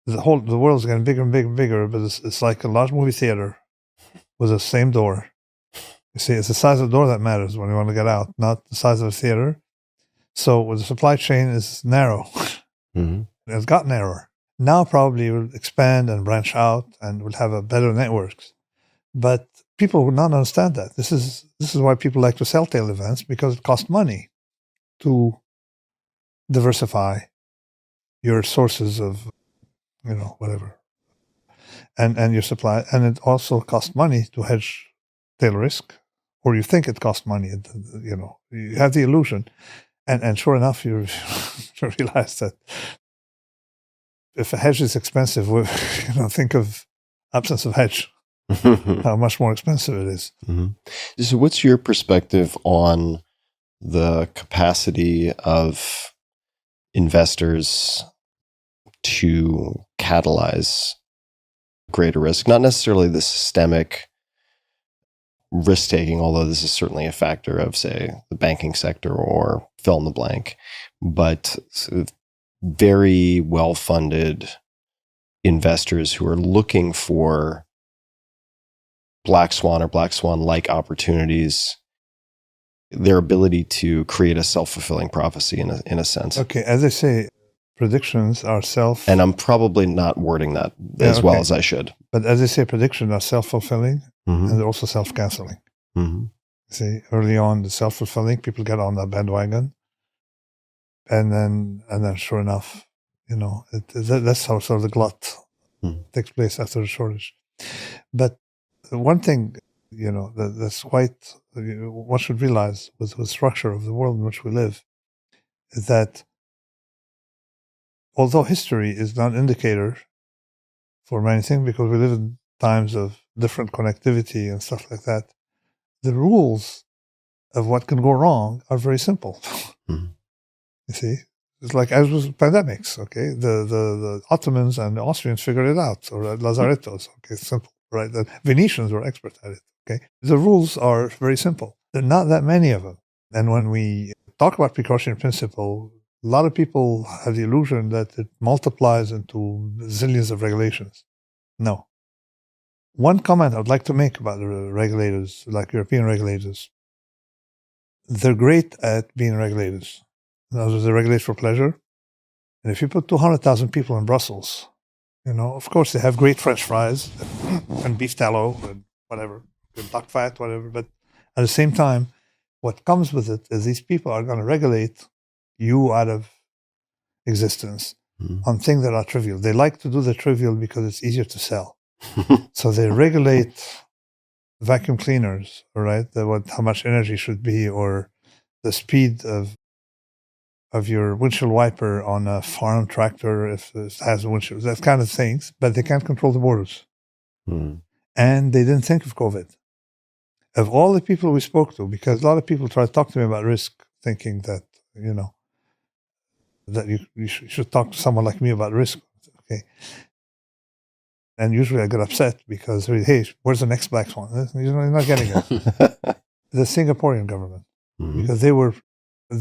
the world's getting bigger and bigger and bigger, but it's like a large movie theater with the same door. You see, it's the size of the door that matters when you want to get out, not the size of the theater. So the supply chain is narrow. It's got narrower. Now probably it will expand and branch out and will have a better networks. But people would not understand that. This is why people like to sell tail events, because it costs money to diversify your sources of, whatever, and your supply. And it also costs money to hedge tail risk, or you think it costs money. You have the illusion. And sure enough, you realize that if a hedge is expensive, think of absence of hedge, how much more expensive it is. Mm-hmm. So what's your perspective on the capacity of investors to catalyze greater risk? Not necessarily the systemic risk-taking, although this is certainly a factor of, say, the banking sector or fill in the blank, but sort of very well-funded investors who are looking for black swan or black swan-like opportunities, their ability to create a self-fulfilling prophecy in a sense. Okay, as I say, predictions are And I'm probably not wording that as well as I should. But as I say, predictions are self-fulfilling, and they're also self-canceling. See, early on, the self-fulfilling, people get on that bandwagon, and then sure enough, that's how sort of the glut takes place after the shortage. But one thing, that's quite, one should realize with the structure of the world in which we live, is that although history is not an indicator for many things, because we live in times of different connectivity and stuff like that, the rules of what can go wrong are very simple. You see, it's like as with pandemics. Okay, the Ottomans and the Austrians figured it out, or Lazarettos. Okay, simple, right? The Venetians were expert at it. Okay, the rules are very simple. There are not that many of them. And when we talk about precautionary principle, a lot of people have the illusion that it multiplies into zillions of regulations. No. One comment I would like to make about the regulators, like European regulators, they're great at being regulators. In other words, they regulate for pleasure. And if you put 200,000 people in Brussels, of course they have great French fries and beef tallow and whatever, and duck fat, whatever. But at the same time, what comes with it is these people are going to regulate you out of existence on things that are trivial. They like to do the trivial because it's easier to sell. So they regulate vacuum cleaners, right? How much energy should be, or the speed of your windshield wiper on a farm tractor if it has a windshield, that kind of things. But they can't control the borders. And they didn't think of COVID. Of all the people we spoke to, because a lot of people try to talk to me about risk, thinking that, that you should talk to someone like me about risk. Okay. And usually I get upset because, hey, where's the next black swan? You're not getting it. The Singaporean government, because they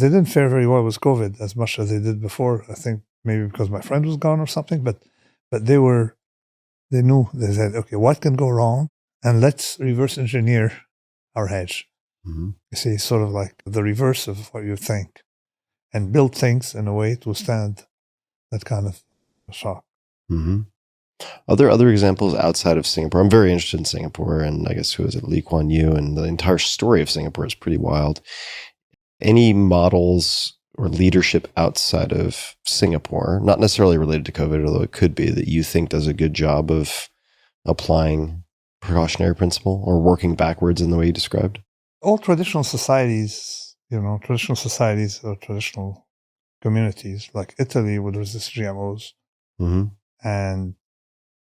didn't fare very well with COVID as much as they did before. I think maybe because my friend was gone or something, but they knew, they said, okay, what can go wrong? And let's reverse engineer our hedge. You see, sort of like the reverse of what you think, and build things in a way to withstand that kind of shock. Are there other examples outside of Singapore? I'm very interested in Singapore, and I guess who is it, Lee Kuan Yew, and the entire story of Singapore is pretty wild. Any models or leadership outside of Singapore, not necessarily related to COVID, although it could be, that you think does a good job of applying precautionary principle or working backwards in the way you described? All traditional societies, or traditional communities like Italy would resist GMOs.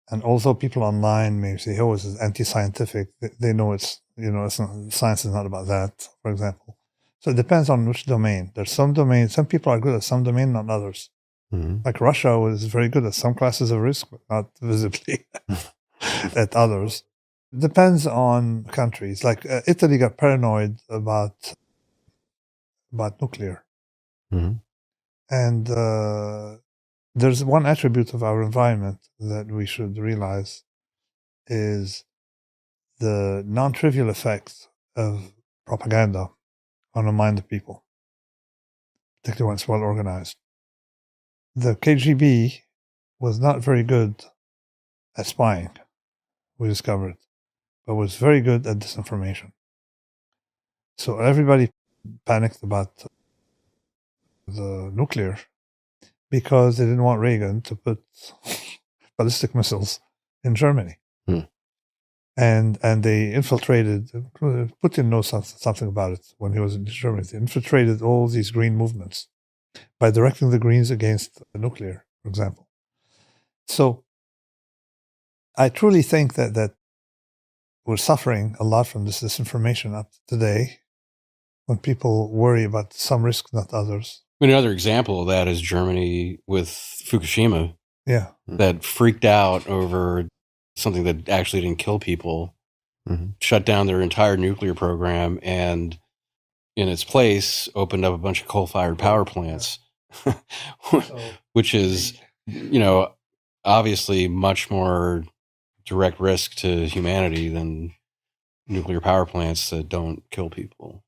And although people online may say, oh, this is anti-scientific, they know it's not, science is not about that, for example. So it depends on which domain. There's some domains, some people are good at some domain, not others. Like Russia was very good at some classes of risk, but not visibly at others. It depends on countries. Like Italy got paranoid about nuclear. And there's one attribute of our environment that we should realize is the non-trivial effect of propaganda on the mind of people, particularly when it's well organized. The KGB was not very good at spying, we discovered, but was very good at disinformation. So everybody panicked about the nuclear because they didn't want Reagan to put ballistic missiles in Germany. And they infiltrated, Putin knows something about it when he was in Germany. They infiltrated all these green movements by directing the Greens against nuclear, for example. So I truly think that we're suffering a lot from this disinformation up today when people worry about some risks, not others. I mean, another example of that is Germany with Fukushima. Yeah. That freaked out over something that actually didn't kill people, shut down their entire nuclear program, and in its place opened up a bunch of coal-fired power plants, which is, obviously much more direct risk to humanity than nuclear power plants that don't kill people.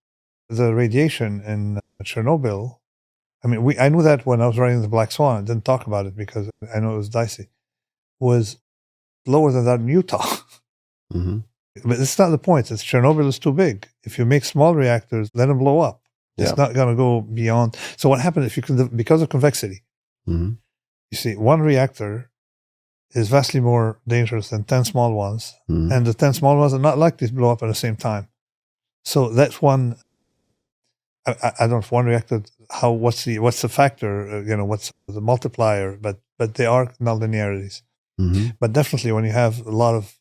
The radiation in Chernobyl, I mean, I knew that when I was writing The Black Swan. I didn't talk about it because I know it was dicey. Was lower than that in Utah. But it's not the point. It's Chernobyl is too big. If you make small reactors, let them blow up. It's not going to go beyond. So what happens if you can, because of convexity, you see, one reactor is vastly more dangerous than 10 small ones. And the 10 small ones are not likely to blow up at the same time. So that's one. I don't know, one reactor, what's the factor, what's the multiplier, but they are nonlinearities. But definitely when you have a lot of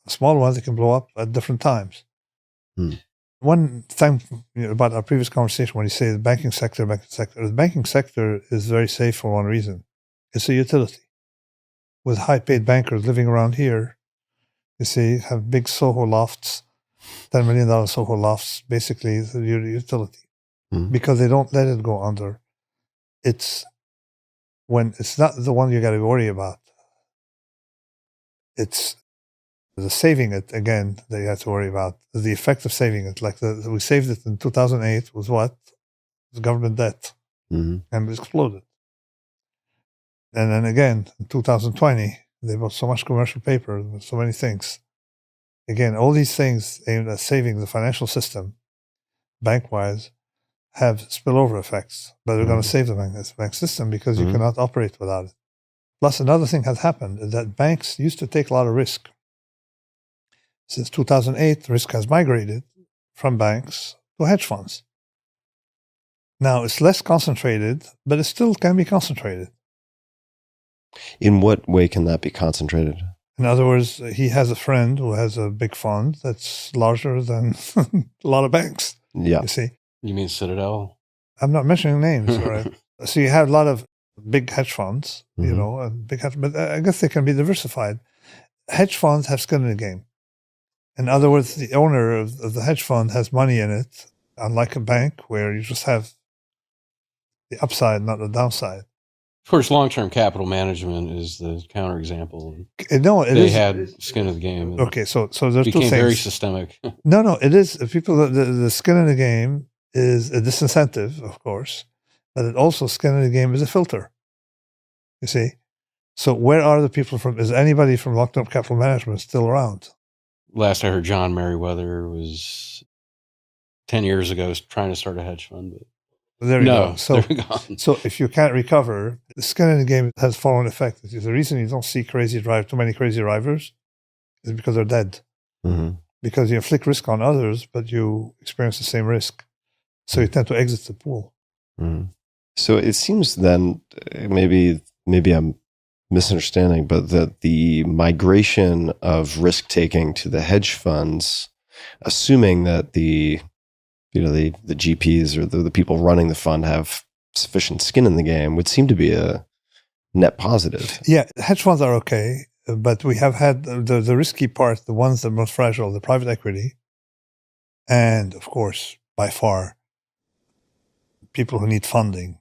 small ones, they can blow up at different times. One thing about our previous conversation, when you say the banking sector, the banking sector is very safe for one reason. It's a utility. With high-paid bankers living around here, you see, have big Soho lofts, $10 million Soho lofts, basically the utility. Because they don't let it go under. It's when it's not the one you got to worry about. It's the saving it again that you have to worry about. The effect of saving it, like we saved it in 2008, was what? It was government debt, and it exploded. And then again in 2020, they bought so much commercial paper, so many things. Again, all these things aimed at saving the financial system, bank-wise, have spillover effects, but they're going to save the bank system because you cannot operate without it. Plus, another thing has happened is that banks used to take a lot of risk. Since 2008, risk has migrated from banks to hedge funds. Now, it's less concentrated, but it still can be concentrated. In what way can that be concentrated? In other words, he has a friend who has a big fund that's larger than a lot of banks. Yeah. You see? You mean Citadel? I'm not mentioning names, all right? So you have a lot of big hedge funds, but I guess they can be diversified. Hedge funds have skin in the game. In other words, the owner of the hedge fund has money in it, unlike a bank where you just have the upside, not the downside. Of course, long-term capital management is the counterexample. No, they had skin in the game. Okay, so there's two things. Became very systemic. No, it is. People, the skin in the game is a disincentive, of course, but it also, skin in the game is a filter. You see? So where are the people from? Is anybody from long-term capital management still around? Last I heard, John Merriweather was 10 years ago trying to start a hedge fund. But there you go. So, they're gone. So if you can't recover, the skin in the game has fallen effect. The reason you don't see too many crazy drivers is because they're dead. Because you inflict risk on others, but you experience the same risk. So you tend to exit the pool. So it seems then, maybe I'm misunderstanding, but that the migration of risk taking to the hedge funds, assuming that the GPs or the people running the fund have sufficient skin in the game, would seem to be a net positive. Yeah, hedge funds are okay, but we have had the risky part, the ones that are most fragile, the private equity, and of course, by far, people who need funding,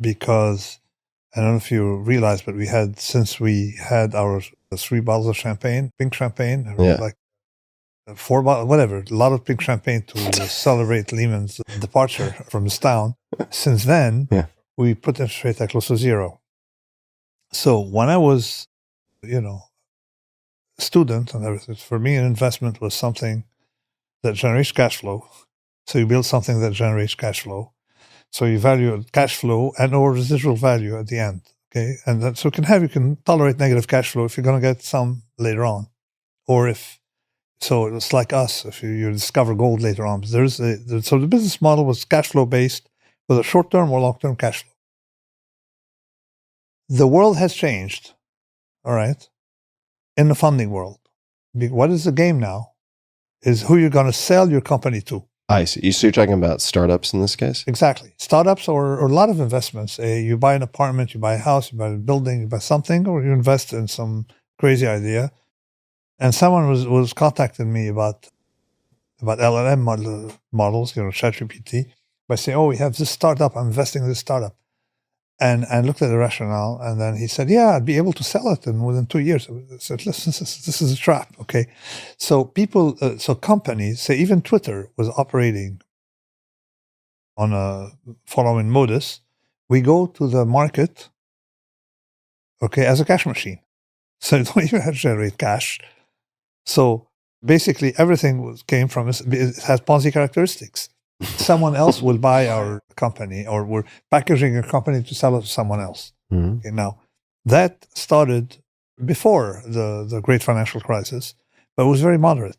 because I don't know if you realize, but since we had our 3 bottles of champagne, pink champagne, like 4 bottles, whatever, a lot of pink champagne to celebrate Lehman's departure from this town. Since then, we put interest rate at close to 0. So when I was, a student and everything, for me, an investment was something that generates cash flow. So you build something that generates cash flow. So you value cash flow and or residual value at the end. Okay. And you can tolerate negative cash flow if you're going to get some later on. Or if So it's like us, if you discover gold later on. So the business model was cash flow based with a short-term or long-term cash flow. The world has changed, all right, in the funding world. What is the game now is who you're going to sell your company to. I see. So you're talking about startups in this case? Exactly. Startups or a lot of investments. You buy an apartment, you buy a house, you buy a building, you buy something, or you invest in some crazy idea. And someone was contacting me about LLM models, ChatGPT, by saying, "Oh, we have this startup. I'm investing in this startup," and looked at the rationale, and then he said, "Yeah, I'd be able to sell it within 2 years." I said, "Listen, this is a trap." Okay, so companies, say even Twitter was operating on a following modus. We go to the market, okay, as a cash machine, so you don't even have to generate cash. So basically, everything came from it has Ponzi characteristics. Someone else will buy our company, or we're packaging a company to sell it to someone else. Mm-hmm. Okay, now, that started before the great financial crisis, but it was very moderate.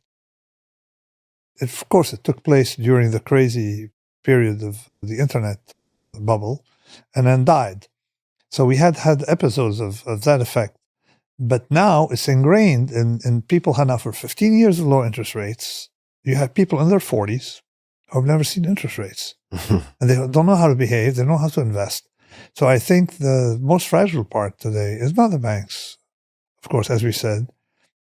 Of course, it took place during the crazy period of the internet bubble and then died. So we had episodes of that effect. But now it's ingrained in people who now for 15 years of low interest rates. You have people in their 40s who have never seen interest rates. And they don't know how to behave. They don't know how to invest. So I think the most fragile part today is not the banks, of course, as we said.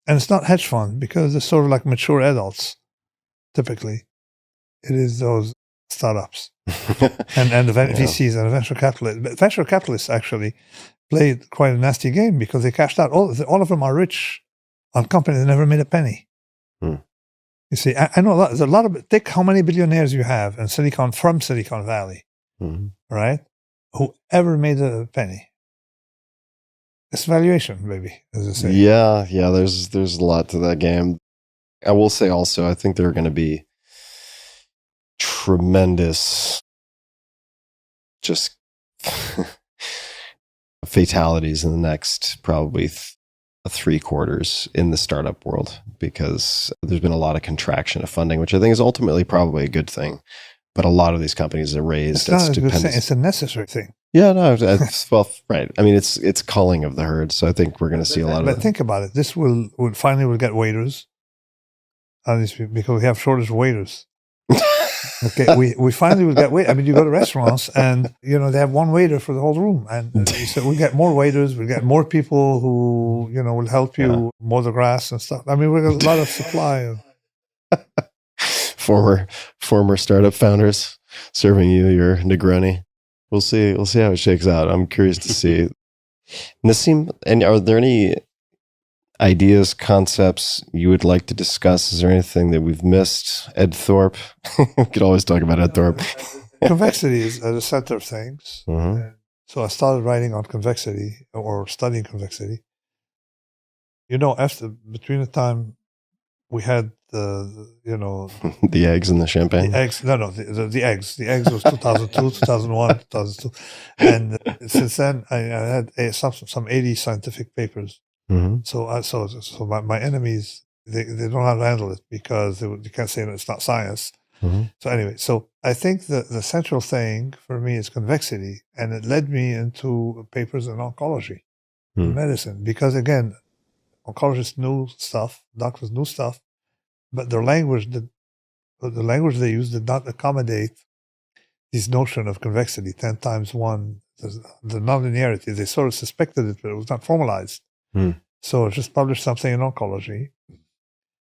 And it's not hedge funds, because they're sort of like mature adults, typically. It is those startups and the VCs and the venture capitalists. But venture capitalists actually played quite a nasty game, because they cashed out. All of them are rich on companies that never made a penny. You see, I know there's a lot of, take how many billionaires you have in from Silicon Valley, right? Who ever made a penny? It's valuation, baby, as they say. Yeah. There's a lot to that game. I will say also, I think there are going to be tremendous just fatalities in the next probably 3 quarters in the startup world, because there's been a lot of contraction of funding, which I think is ultimately probably a good thing. But a lot of these companies are raised. It's not a good thing. It's a necessary thing. Yeah, no, well, right. I mean, it's culling of the herd. So I think we're going to see a lot of. But think about it. This will finally get waiters, because we have shortage of waiters. Okay, we finally will get wait. I mean, you go to restaurants and they have one waiter for the whole room, and so we get more waiters. We get more people who will help you mow the grass and stuff. I mean, we got a lot of supply. Former startup founders serving you your Negroni. We'll see how it shakes out. I'm curious to see. Nassim, and are there any ideas, concepts you would like to discuss? Is there anything that we've missed? Ed Thorpe. We could always talk about Ed Thorpe. Convexity is at the center of things. So I started writing on convexity, or studying convexity. Between the time we had the eggs and the champagne. The eggs. No, the eggs. The eggs was 2002, 2001, 2002, and since then I had some 80 scientific papers. So my enemies, they don't know how to handle it, because they can't say it's not science. So anyway, so I think the central thing for me is convexity, and it led me into papers in oncology, medicine, because again, oncologists knew stuff, doctors knew stuff, but the language they used did not accommodate this notion of convexity, 10 times 1, the nonlinearity. They sort of suspected it, but it was not formalized. So I just published something in oncology.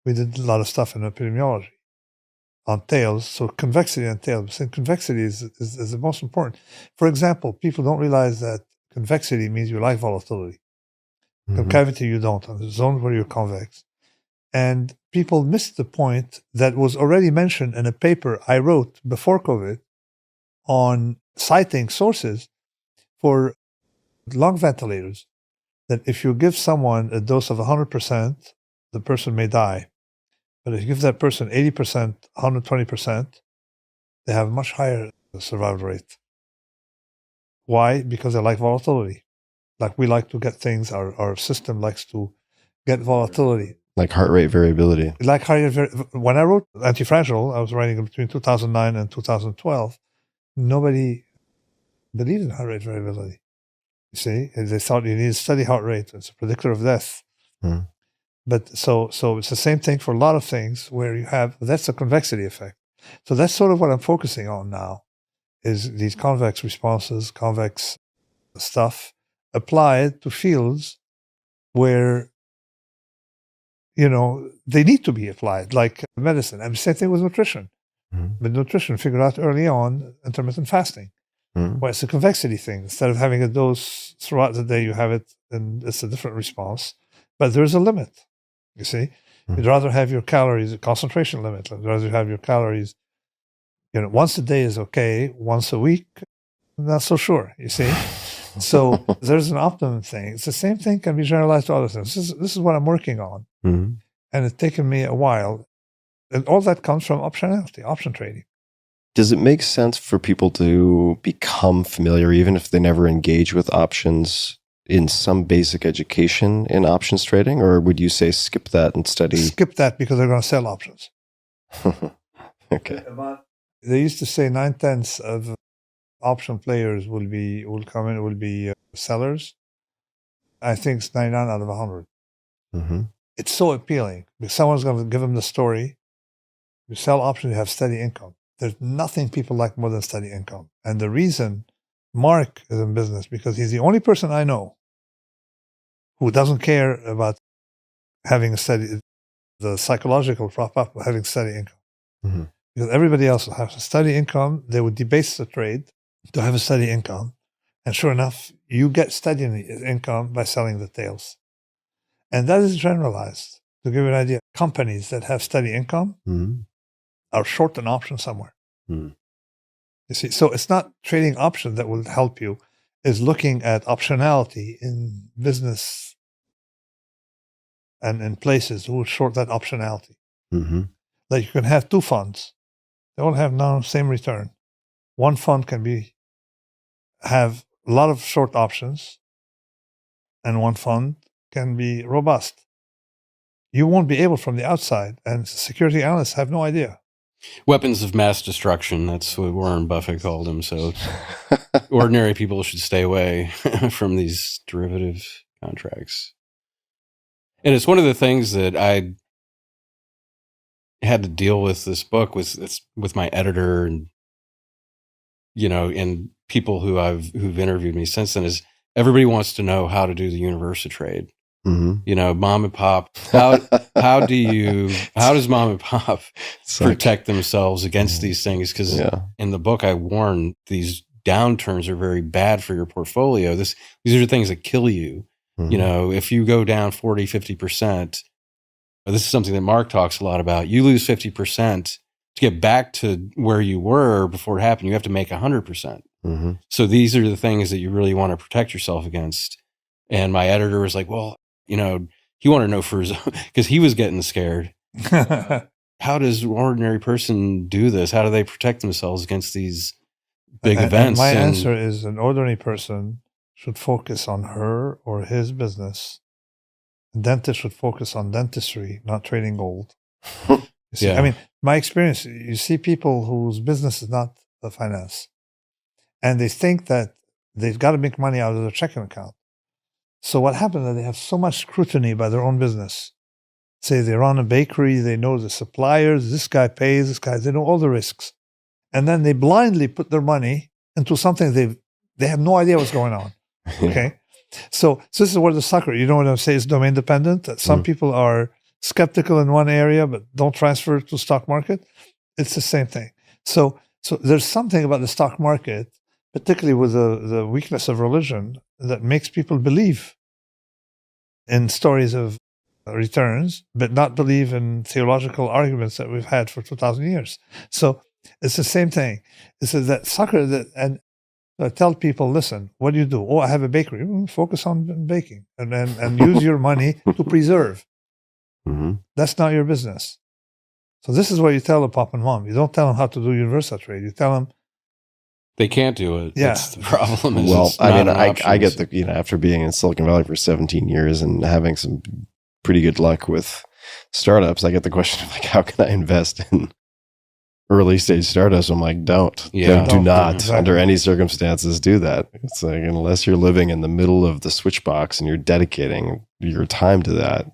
We did a lot of stuff in epidemiology on tails. So convexity and tails. And convexity is the most important. For example, people don't realize that convexity means you like volatility. Concavity you don't. On the zone where you're convex. And people missed the point that was already mentioned in a paper I wrote before COVID on citing sources for lung ventilators, that if you give someone a dose of 100%, the person may die. But if you give that person 80%, 120%, they have a much higher survival rate. Why? Because they like volatility. Like we like to get things, our system likes to get volatility. Like heart rate variability. Like when I wrote Anti-Fragile, I was writing between 2009 and 2012. Nobody believed in heart rate variability. You see, they thought you need to study heart rate. It's a predictor of death. Mm. But so it's the same thing for a lot of things where you have, that's a convexity effect. So that's sort of what I'm focusing on now, is these convex responses, convex stuff applied to fields where, they need to be applied, like medicine. And the same thing with nutrition. Mm. But nutrition figured out early on intermittent fasting. Well, it's a convexity thing. Instead of having a dose throughout the day, you have it, and it's a different response. But there's a limit, you see. You'd rather have your calories, a concentration limit. You'd rather have your calories, once a day is okay. Once a week, not so sure, you see. So there's an optimum thing. It's the same thing can be generalized to other things. This is what I'm working on. Mm-hmm. And it's taken me a while. And all that comes from optionality, option trading. Does it make sense for people to become familiar, even if they never engage with options, in some basic education in options trading? Or would you say skip that and study? Skip that because they're going to sell options. Okay. They used to say 9/10 of option players will be sellers. I think it's 99 out of 100. Mm-hmm. It's so appealing because someone's going to give them the story. You sell options, you have steady income. There's nothing people like more than steady income. And the reason Mark is in business, because he's the only person I know who doesn't care about having the psychological prop up of having steady income. Mm-hmm. Because everybody else will have a steady income. They would debase the trade to have a steady income. And sure enough, you get steady income by selling the tails. And that is generalized. To give you an idea, companies that have steady income are short an option somewhere. Mm. You see, so it's not trading options that will help you. It's looking at optionality in business and in places who will short that optionality. Mm-hmm. Like you can have two funds. They all have now same return. One fund can have a lot of short options, and one fund can be robust. You won't be able from the outside, and security analysts have no idea. Weapons of mass destruction. That's what Warren Buffett called them. So ordinary people should stay away from these derivative contracts. And it's one of the things that I had to deal with this book with my editor and, and people who've interviewed me since then, is everybody wants to know how to do the universe of trade. Mm-hmm. Mom and pop, how does mom and pop protect themselves against these things? Because in the book I warn, these downturns are very bad for your portfolio. These are things that kill you. Mm-hmm. If you go down 40, 50%, this is something that Mark talks a lot about. You lose 50% to get back to where you were before it happened. You have to make 100%. Mm-hmm. So these are the things that you really want to protect yourself against. And my editor was like, well, he wanted to know because he was getting scared. How does an ordinary person do this? How do they protect themselves against these big events? And my answer is an ordinary person should focus on her or his business. A dentist should focus on dentistry, not trading gold. You see, I mean, my experience, you see people whose business is not the finance, and they think that they've got to make money out of their checking account. So what happens is they have so much scrutiny by their own business. Say they run a bakery, they know the suppliers, this guy pays, they know all the risks. And then they blindly put their money into something they have no idea what's going on. Okay? So this is where the sucker, you know what I'm saying, is domain dependent. That some people are skeptical in one area but don't transfer to stock market. It's the same thing. So there's something about the stock market, particularly with the weakness of religion, that makes people believe in stories of returns, but not believe in theological arguments that we've had for 2,000 years. So it's the same thing. It's that sucker and I tell people, listen, what do you do? Oh, I have a bakery. Focus on baking and use your money to preserve. Mm-hmm. That's not your business. So this is what you tell a pop and mom. You don't tell them how to do universal trade. You tell them they can't do it. Yeah. That's the problem. Well, I mean, I get after being in Silicon Valley for 17 years and having some pretty good luck with startups, I get the question of like, how can I invest in early stage startups? I'm like, don't. Yeah. Do not, Exactly. under any circumstances, do that. It's like, unless you're living in the middle of the switch box and you're dedicating your time to that,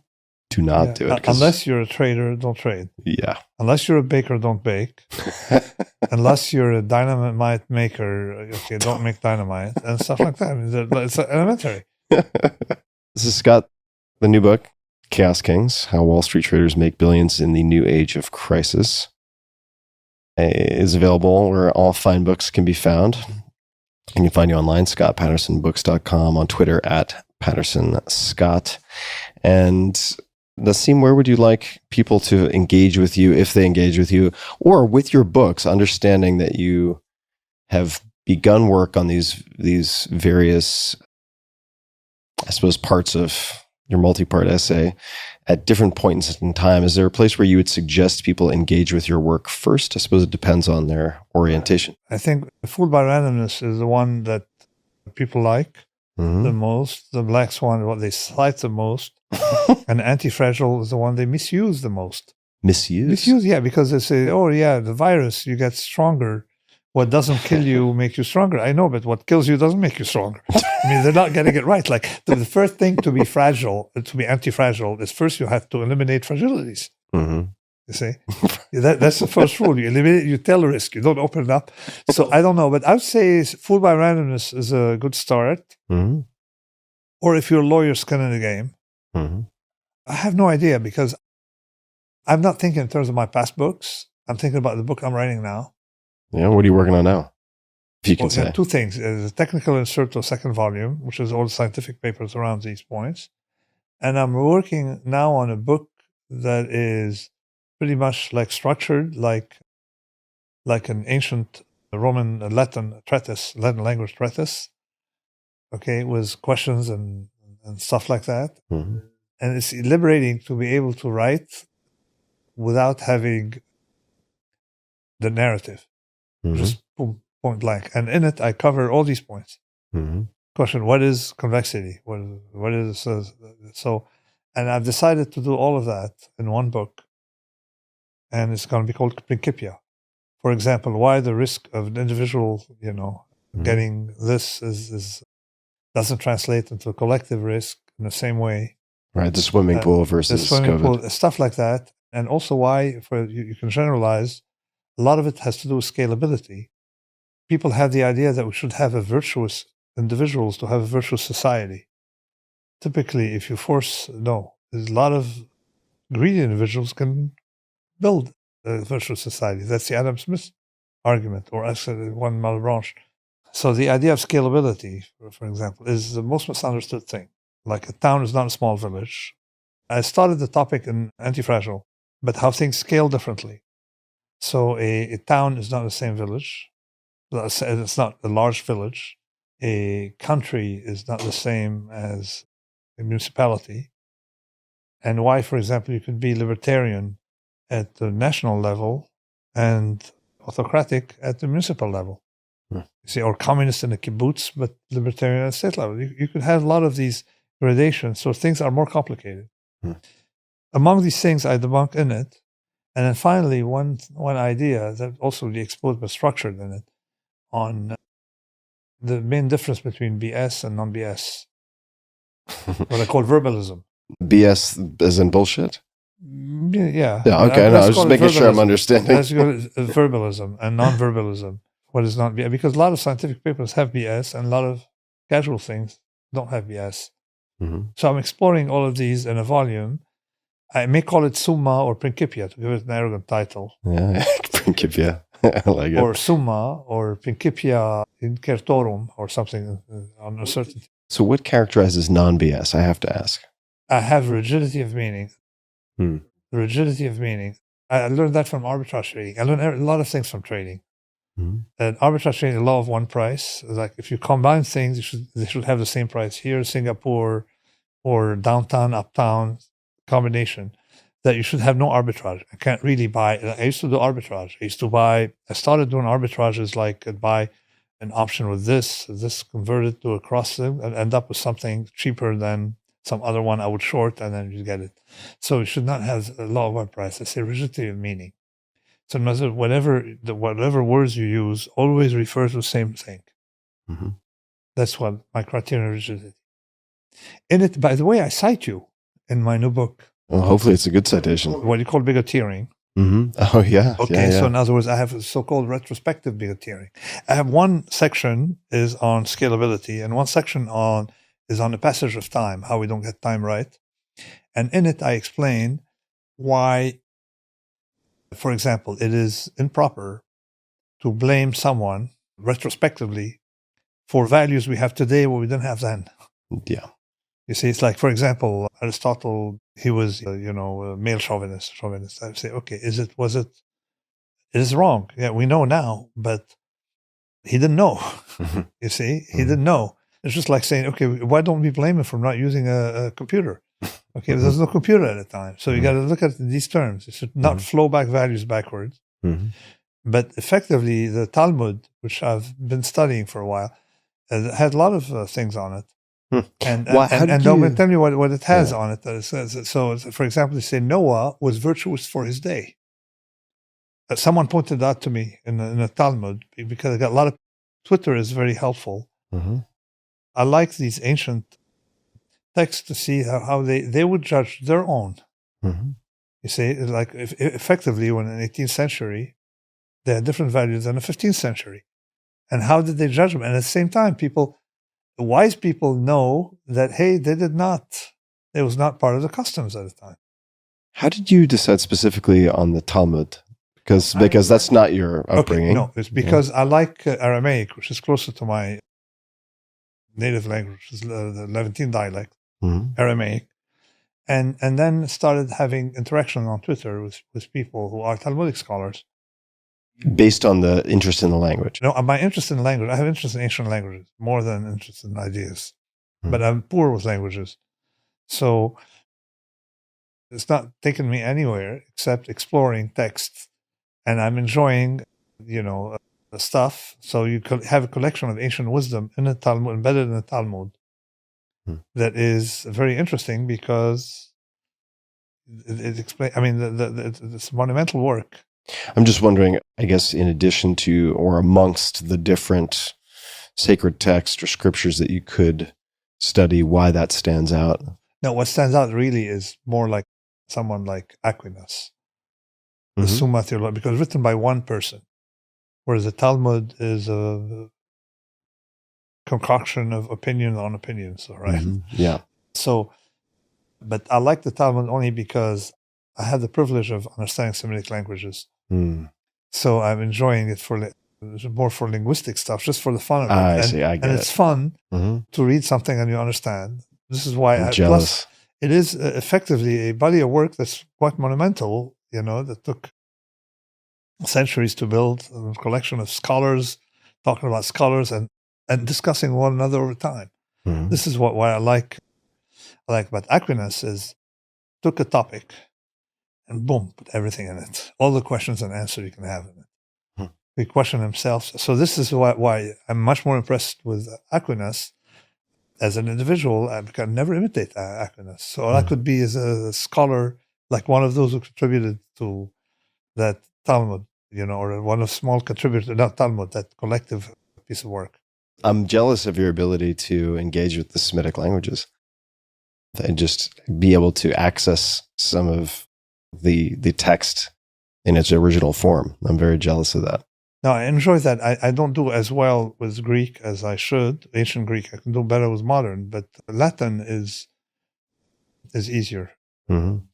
do not do it. Unless you're a trader, don't trade. Yeah. Unless you're a baker, don't bake. Unless you're a dynamite maker, okay, don't make dynamite and stuff like that. I mean, it's elementary. This is Scott, the new book, Chaos Kings, How Wall Street Traders Make Billions in the New Age of Crisis. Is available where all fine books can be found. You can find you online, scottpattersonbooks.com, on Twitter at PattersonScott. And Nassim, where would you like people to engage with you, if they engage with you, or with your books, understanding that you have begun work on these various, I suppose, parts of your multi-part essay at different points in time? Is there a place where you would suggest people engage with your work first? I suppose it depends on their orientation. I think Fooled by Randomness is the one that people like the most. The Black Swan, what they cite the most. And Anti-Fragile is the one they misuse the most. Misuse, yeah, because they say, oh yeah, the virus, you get stronger. What doesn't kill you make you stronger. I know, but what kills you doesn't make you stronger. I mean, they're not getting it right. Like the first thing to be fragile, to be anti-fragile, is first you have to eliminate fragilities. You see, that's the first rule. You eliminate, you tail risk. You don't open it up. So I don't know, but I would say Fooled by Randomness is a good start. Or if you're a lawyer, skin in the game. I have no idea, because I'm not thinking in terms of my past books. I'm thinking about the book I'm writing now. Yeah, what are you working on now? If you can say. Two things. There's a technical insert to a second volume, which is all the scientific papers around these points. And I'm working now on a book that is pretty much like structured like an ancient Roman Latin treatise, Latin language treatise, okay, with questions and stuff like that. And it's liberating to be able to write without having the narrative. Just point blank. And in it, I cover all these points. Question, what is convexity? What is so? And I've decided to do all of that in one book. And it's going to be called Principia. For example, why the risk of an individual, getting this doesn't translate into a collective risk in the same way. Right, the swimming pool versus the swimming COVID. pool, stuff like that. And also why, you can generalize, a lot of it has to do with scalability. People have the idea that we should have there's a virtuous society. Typically, if you there's a lot of greedy individuals can build a virtuous society. That's the Adam Smith argument, or actually one Malebranche. So the idea of scalability, for example, is the most misunderstood thing. Like a town is not a small village. I started the topic in Anti-Fragile, but how things scale differently. So a town is not the same village. It's not a large village. A country is not the same as a municipality. And why, for example, you could be libertarian at the national level and autocratic at the municipal level. You see, or communist in a kibbutz, but libertarian at state level. You could have a lot of these gradations, so things are more complicated. Among these things I debunk in it. And then finally, one idea that also the exposed but structured in it, on the main difference between BS and non-BS, what I call verbalism. BS as in bullshit? Yeah. Yeah, okay, I was just making sure I'm understanding. Let's go to verbalism and non-verbalism. What is not BS? Because a lot of scientific papers have BS and a lot of casual things don't have BS. So I'm exploring all of these in a volume. I may call it Summa or Principia to give it an arrogant title. Yeah, Principia. I like it. Or Summa or Principia Incertorum or something on a certain. So what characterizes non-BS? I have to ask. I have rigidity of meaning. Rigidity of meaning. I learned that from arbitrage trading. I learned a lot of things from trading. And arbitrage trading, the law of one price. Like if you combine things, they should have the same price here, Singapore, or downtown, uptown combination. That you should have no arbitrage. I can't really buy. I used to do arbitrage. I started doing arbitrages like I'd buy an option with this converted to a cross and end up with something cheaper than some other one I would short, and then you get it. So it should not have a law of one price. I say rigidity of meaning. So in other words, whatever words you use always refers to the same thing. Mm-hmm. That's what my criterion of rigidity. In it, by the way, I cite you in my new book. Well, hopefully it's a good citation. What you call bigoteering. Mm-hmm. Oh, yeah. Okay, yeah. so in other words, I have a so-called retrospective bigoteering. I have one section is on scalability, and one section is on the passage of time, how we don't get time right. And in it, I explain why, for example, it is improper to blame someone retrospectively for values we have today what we didn't have then. Yeah. You see, it's like, for example, Aristotle, he was, a male chauvinist. I say, okay, it is wrong. Yeah, we know now, but he didn't know. You see, he didn't know. It's just like saying, okay, why don't we blame him for not using a computer? Okay, there's no computer at the time. So you got to look at these terms. It should not flow back values backwards. But effectively, the Talmud, which I've been studying for a while, had a lot of things on it. And don't tell me what it has on it. So, for example, they say Noah was virtuous for his day. Someone pointed out to me in the Talmud, because I got a lot of Twitter is very helpful. I like these ancient texts to see how they would judge their own. You see, like effectively, when in the 18th century, they had different values than the 15th century. And how did they judge them? And at the same time, wise people know that, hey, it was not part of the customs at the time. How did you decide specifically on the Talmud? Because that's not your upbringing. Okay, no, it's because I like Aramaic, which is closer to my native language, which is the Levantine dialect, Aramaic. And then started having interaction on Twitter with people who are Talmudic scholars. Based on the interest in the language. No, my interest in language, I have interest in ancient languages more than interest in ideas. But I'm poor with languages. So it's not taking me anywhere except exploring texts. And I'm enjoying, the stuff. So you could have a collection of ancient wisdom in the Talmud, embedded in the Talmud, that is very interesting because it explains, it's monumental work. I'm just wondering, I guess, in addition to or amongst the different sacred texts or scriptures that you could study, why that stands out. No, what stands out really is more like someone like Aquinas, the Summa Theologica, because written by one person, whereas the Talmud is a concoction of opinion on opinions, right? Yeah. So, but I like the Talmud only because I have the privilege of understanding Semitic languages. So I'm enjoying it more for linguistic stuff, just for the fun of it. I see. I get it. And it's fun to read something and you understand. This is why I'm jealous. Plus, it is effectively a body of work that's quite monumental, that took centuries to build, a collection of scholars talking about scholars and discussing one another over time. This is why I like about Aquinas is took a topic and boom, put everything in it. All the questions and answers you can have in it. They question themselves. So this is why I'm much more impressed with Aquinas as an individual. I can never imitate Aquinas. So all I could be is a scholar, like one of those who contributed to that Talmud, or one of small contributors, not Talmud, that collective piece of work. I'm jealous of your ability to engage with the Semitic languages and just be able to access some of the text in its original form. I'm very jealous of that. No, I enjoy that. I don't do as well with Greek as I should. Ancient Greek, I can do better with modern, but Latin is easier than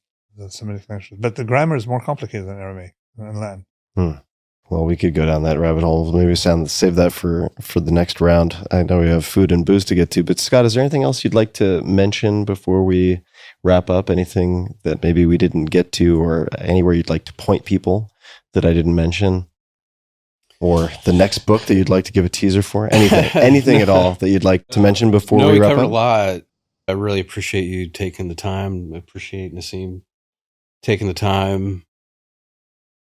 Semitic languages. But the grammar is more complicated than Aramaic and Latin. Well, we could go down that rabbit hole. Maybe save that for the next round. I know we have food and booze to get to, but Scott, is there anything else you'd like to mention before we wrap up? Anything that maybe we didn't get to, or anywhere you'd like to point people that I didn't mention? Or the next book that you'd like to give a teaser for? Anything at all that you'd like to mention before we wrap up? covered a lot. I really appreciate you taking the time. I appreciate Nassim taking the time.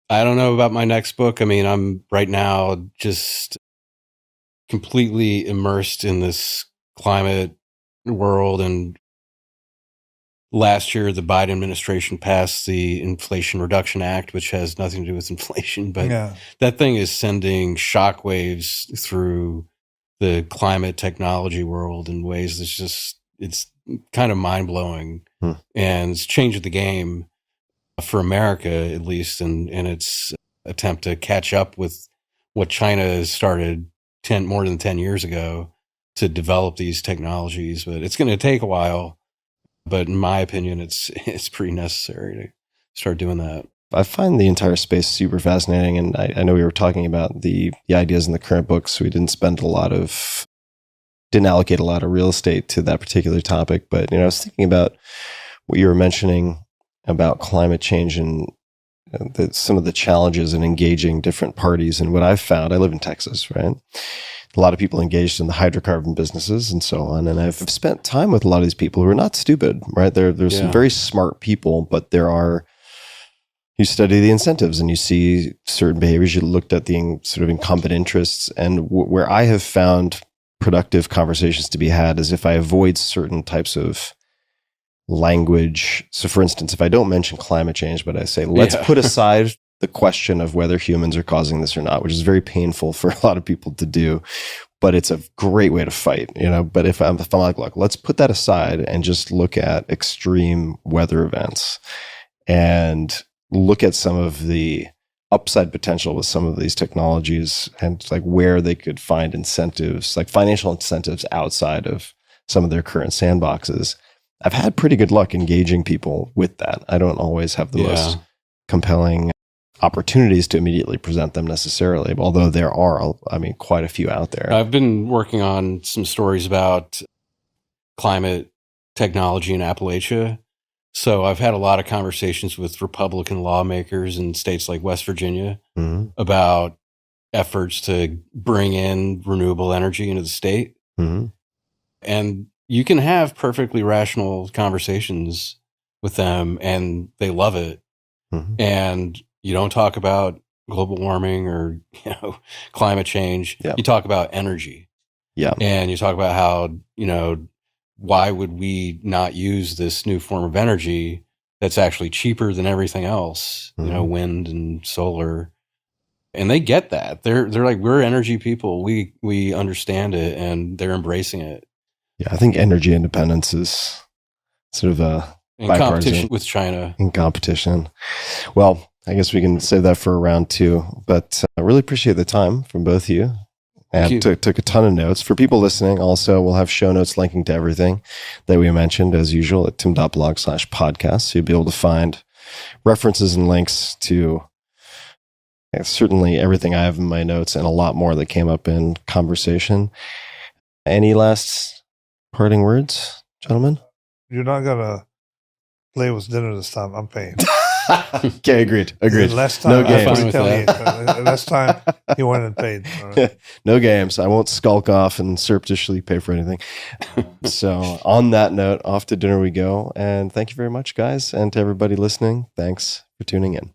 I don't know about my next book. I'm right now just completely immersed in this climate world and last year, the Biden administration passed the Inflation Reduction Act, which has nothing to do with inflation, but that thing is sending shockwaves through the climate technology world in ways that's just, it's kind of mind blowing, and it's changed the game for America, at least, in its attempt to catch up with what China has started more than 10 years ago to develop these technologies. But it's going to take a while. But in my opinion, it's pretty necessary to start doing that. I find the entire space super fascinating. And I know we were talking about the ideas in the current books. We didn't allocate a lot of real estate to that particular topic. But, I was thinking about what you were mentioning about climate change and some of the challenges in engaging different parties. And what I've found, I live in Texas, right? A lot of people engaged in the hydrocarbon businesses and so on. And I've spent time with a lot of these people who are not stupid, right? There's some very smart people, but you study the incentives and you see certain behaviors. You looked at the sort of incumbent interests. And where I have found productive conversations to be had is if I avoid certain types of language. So for instance, if I don't mention climate change, but I say, let's put aside the question of whether humans are causing this or not, which is very painful for a lot of people to do, but it's a great way to fight, But if I'm like, look, let's put that aside and just look at extreme weather events and look at some of the upside potential with some of these technologies and like where they could find incentives, like financial incentives outside of some of their current sandboxes. I've had pretty good luck engaging people with that. I don't always have the most compelling opportunities to immediately present them necessarily, although there are, quite a few out there. I've been working on some stories about climate technology in Appalachia. So I've had a lot of conversations with Republican lawmakers in states like West Virginia about efforts to bring in renewable energy into the state. And you can have perfectly rational conversations with them and they love it. And you don't talk about global warming or, climate change. You talk about energy. And you talk about how, why would we not use this new form of energy that's actually cheaper than everything else, wind and solar. And they get that. They're like, we're energy people. We understand it and they're embracing it. Yeah, I think energy independence is sort of a in competition with China. In competition. Well, I guess we can save that for round two. But I really appreciate the time from both of you. And took a ton of notes. For people listening, also, we'll have show notes linking to everything that we mentioned, as usual, at tim.blog/podcast. So you'll be able to find references and links to certainly everything I have in my notes and a lot more that came up in conversation. Any last parting words, gentlemen? You're not going to play with dinner this time. I'm paying. Okay, agreed. Last time, no games. Last time he went and paid. Right. No games. I won't skulk off and surreptitiously pay for anything. So on that note, off to dinner we go. And thank you very much, guys. And to everybody listening, thanks for tuning in.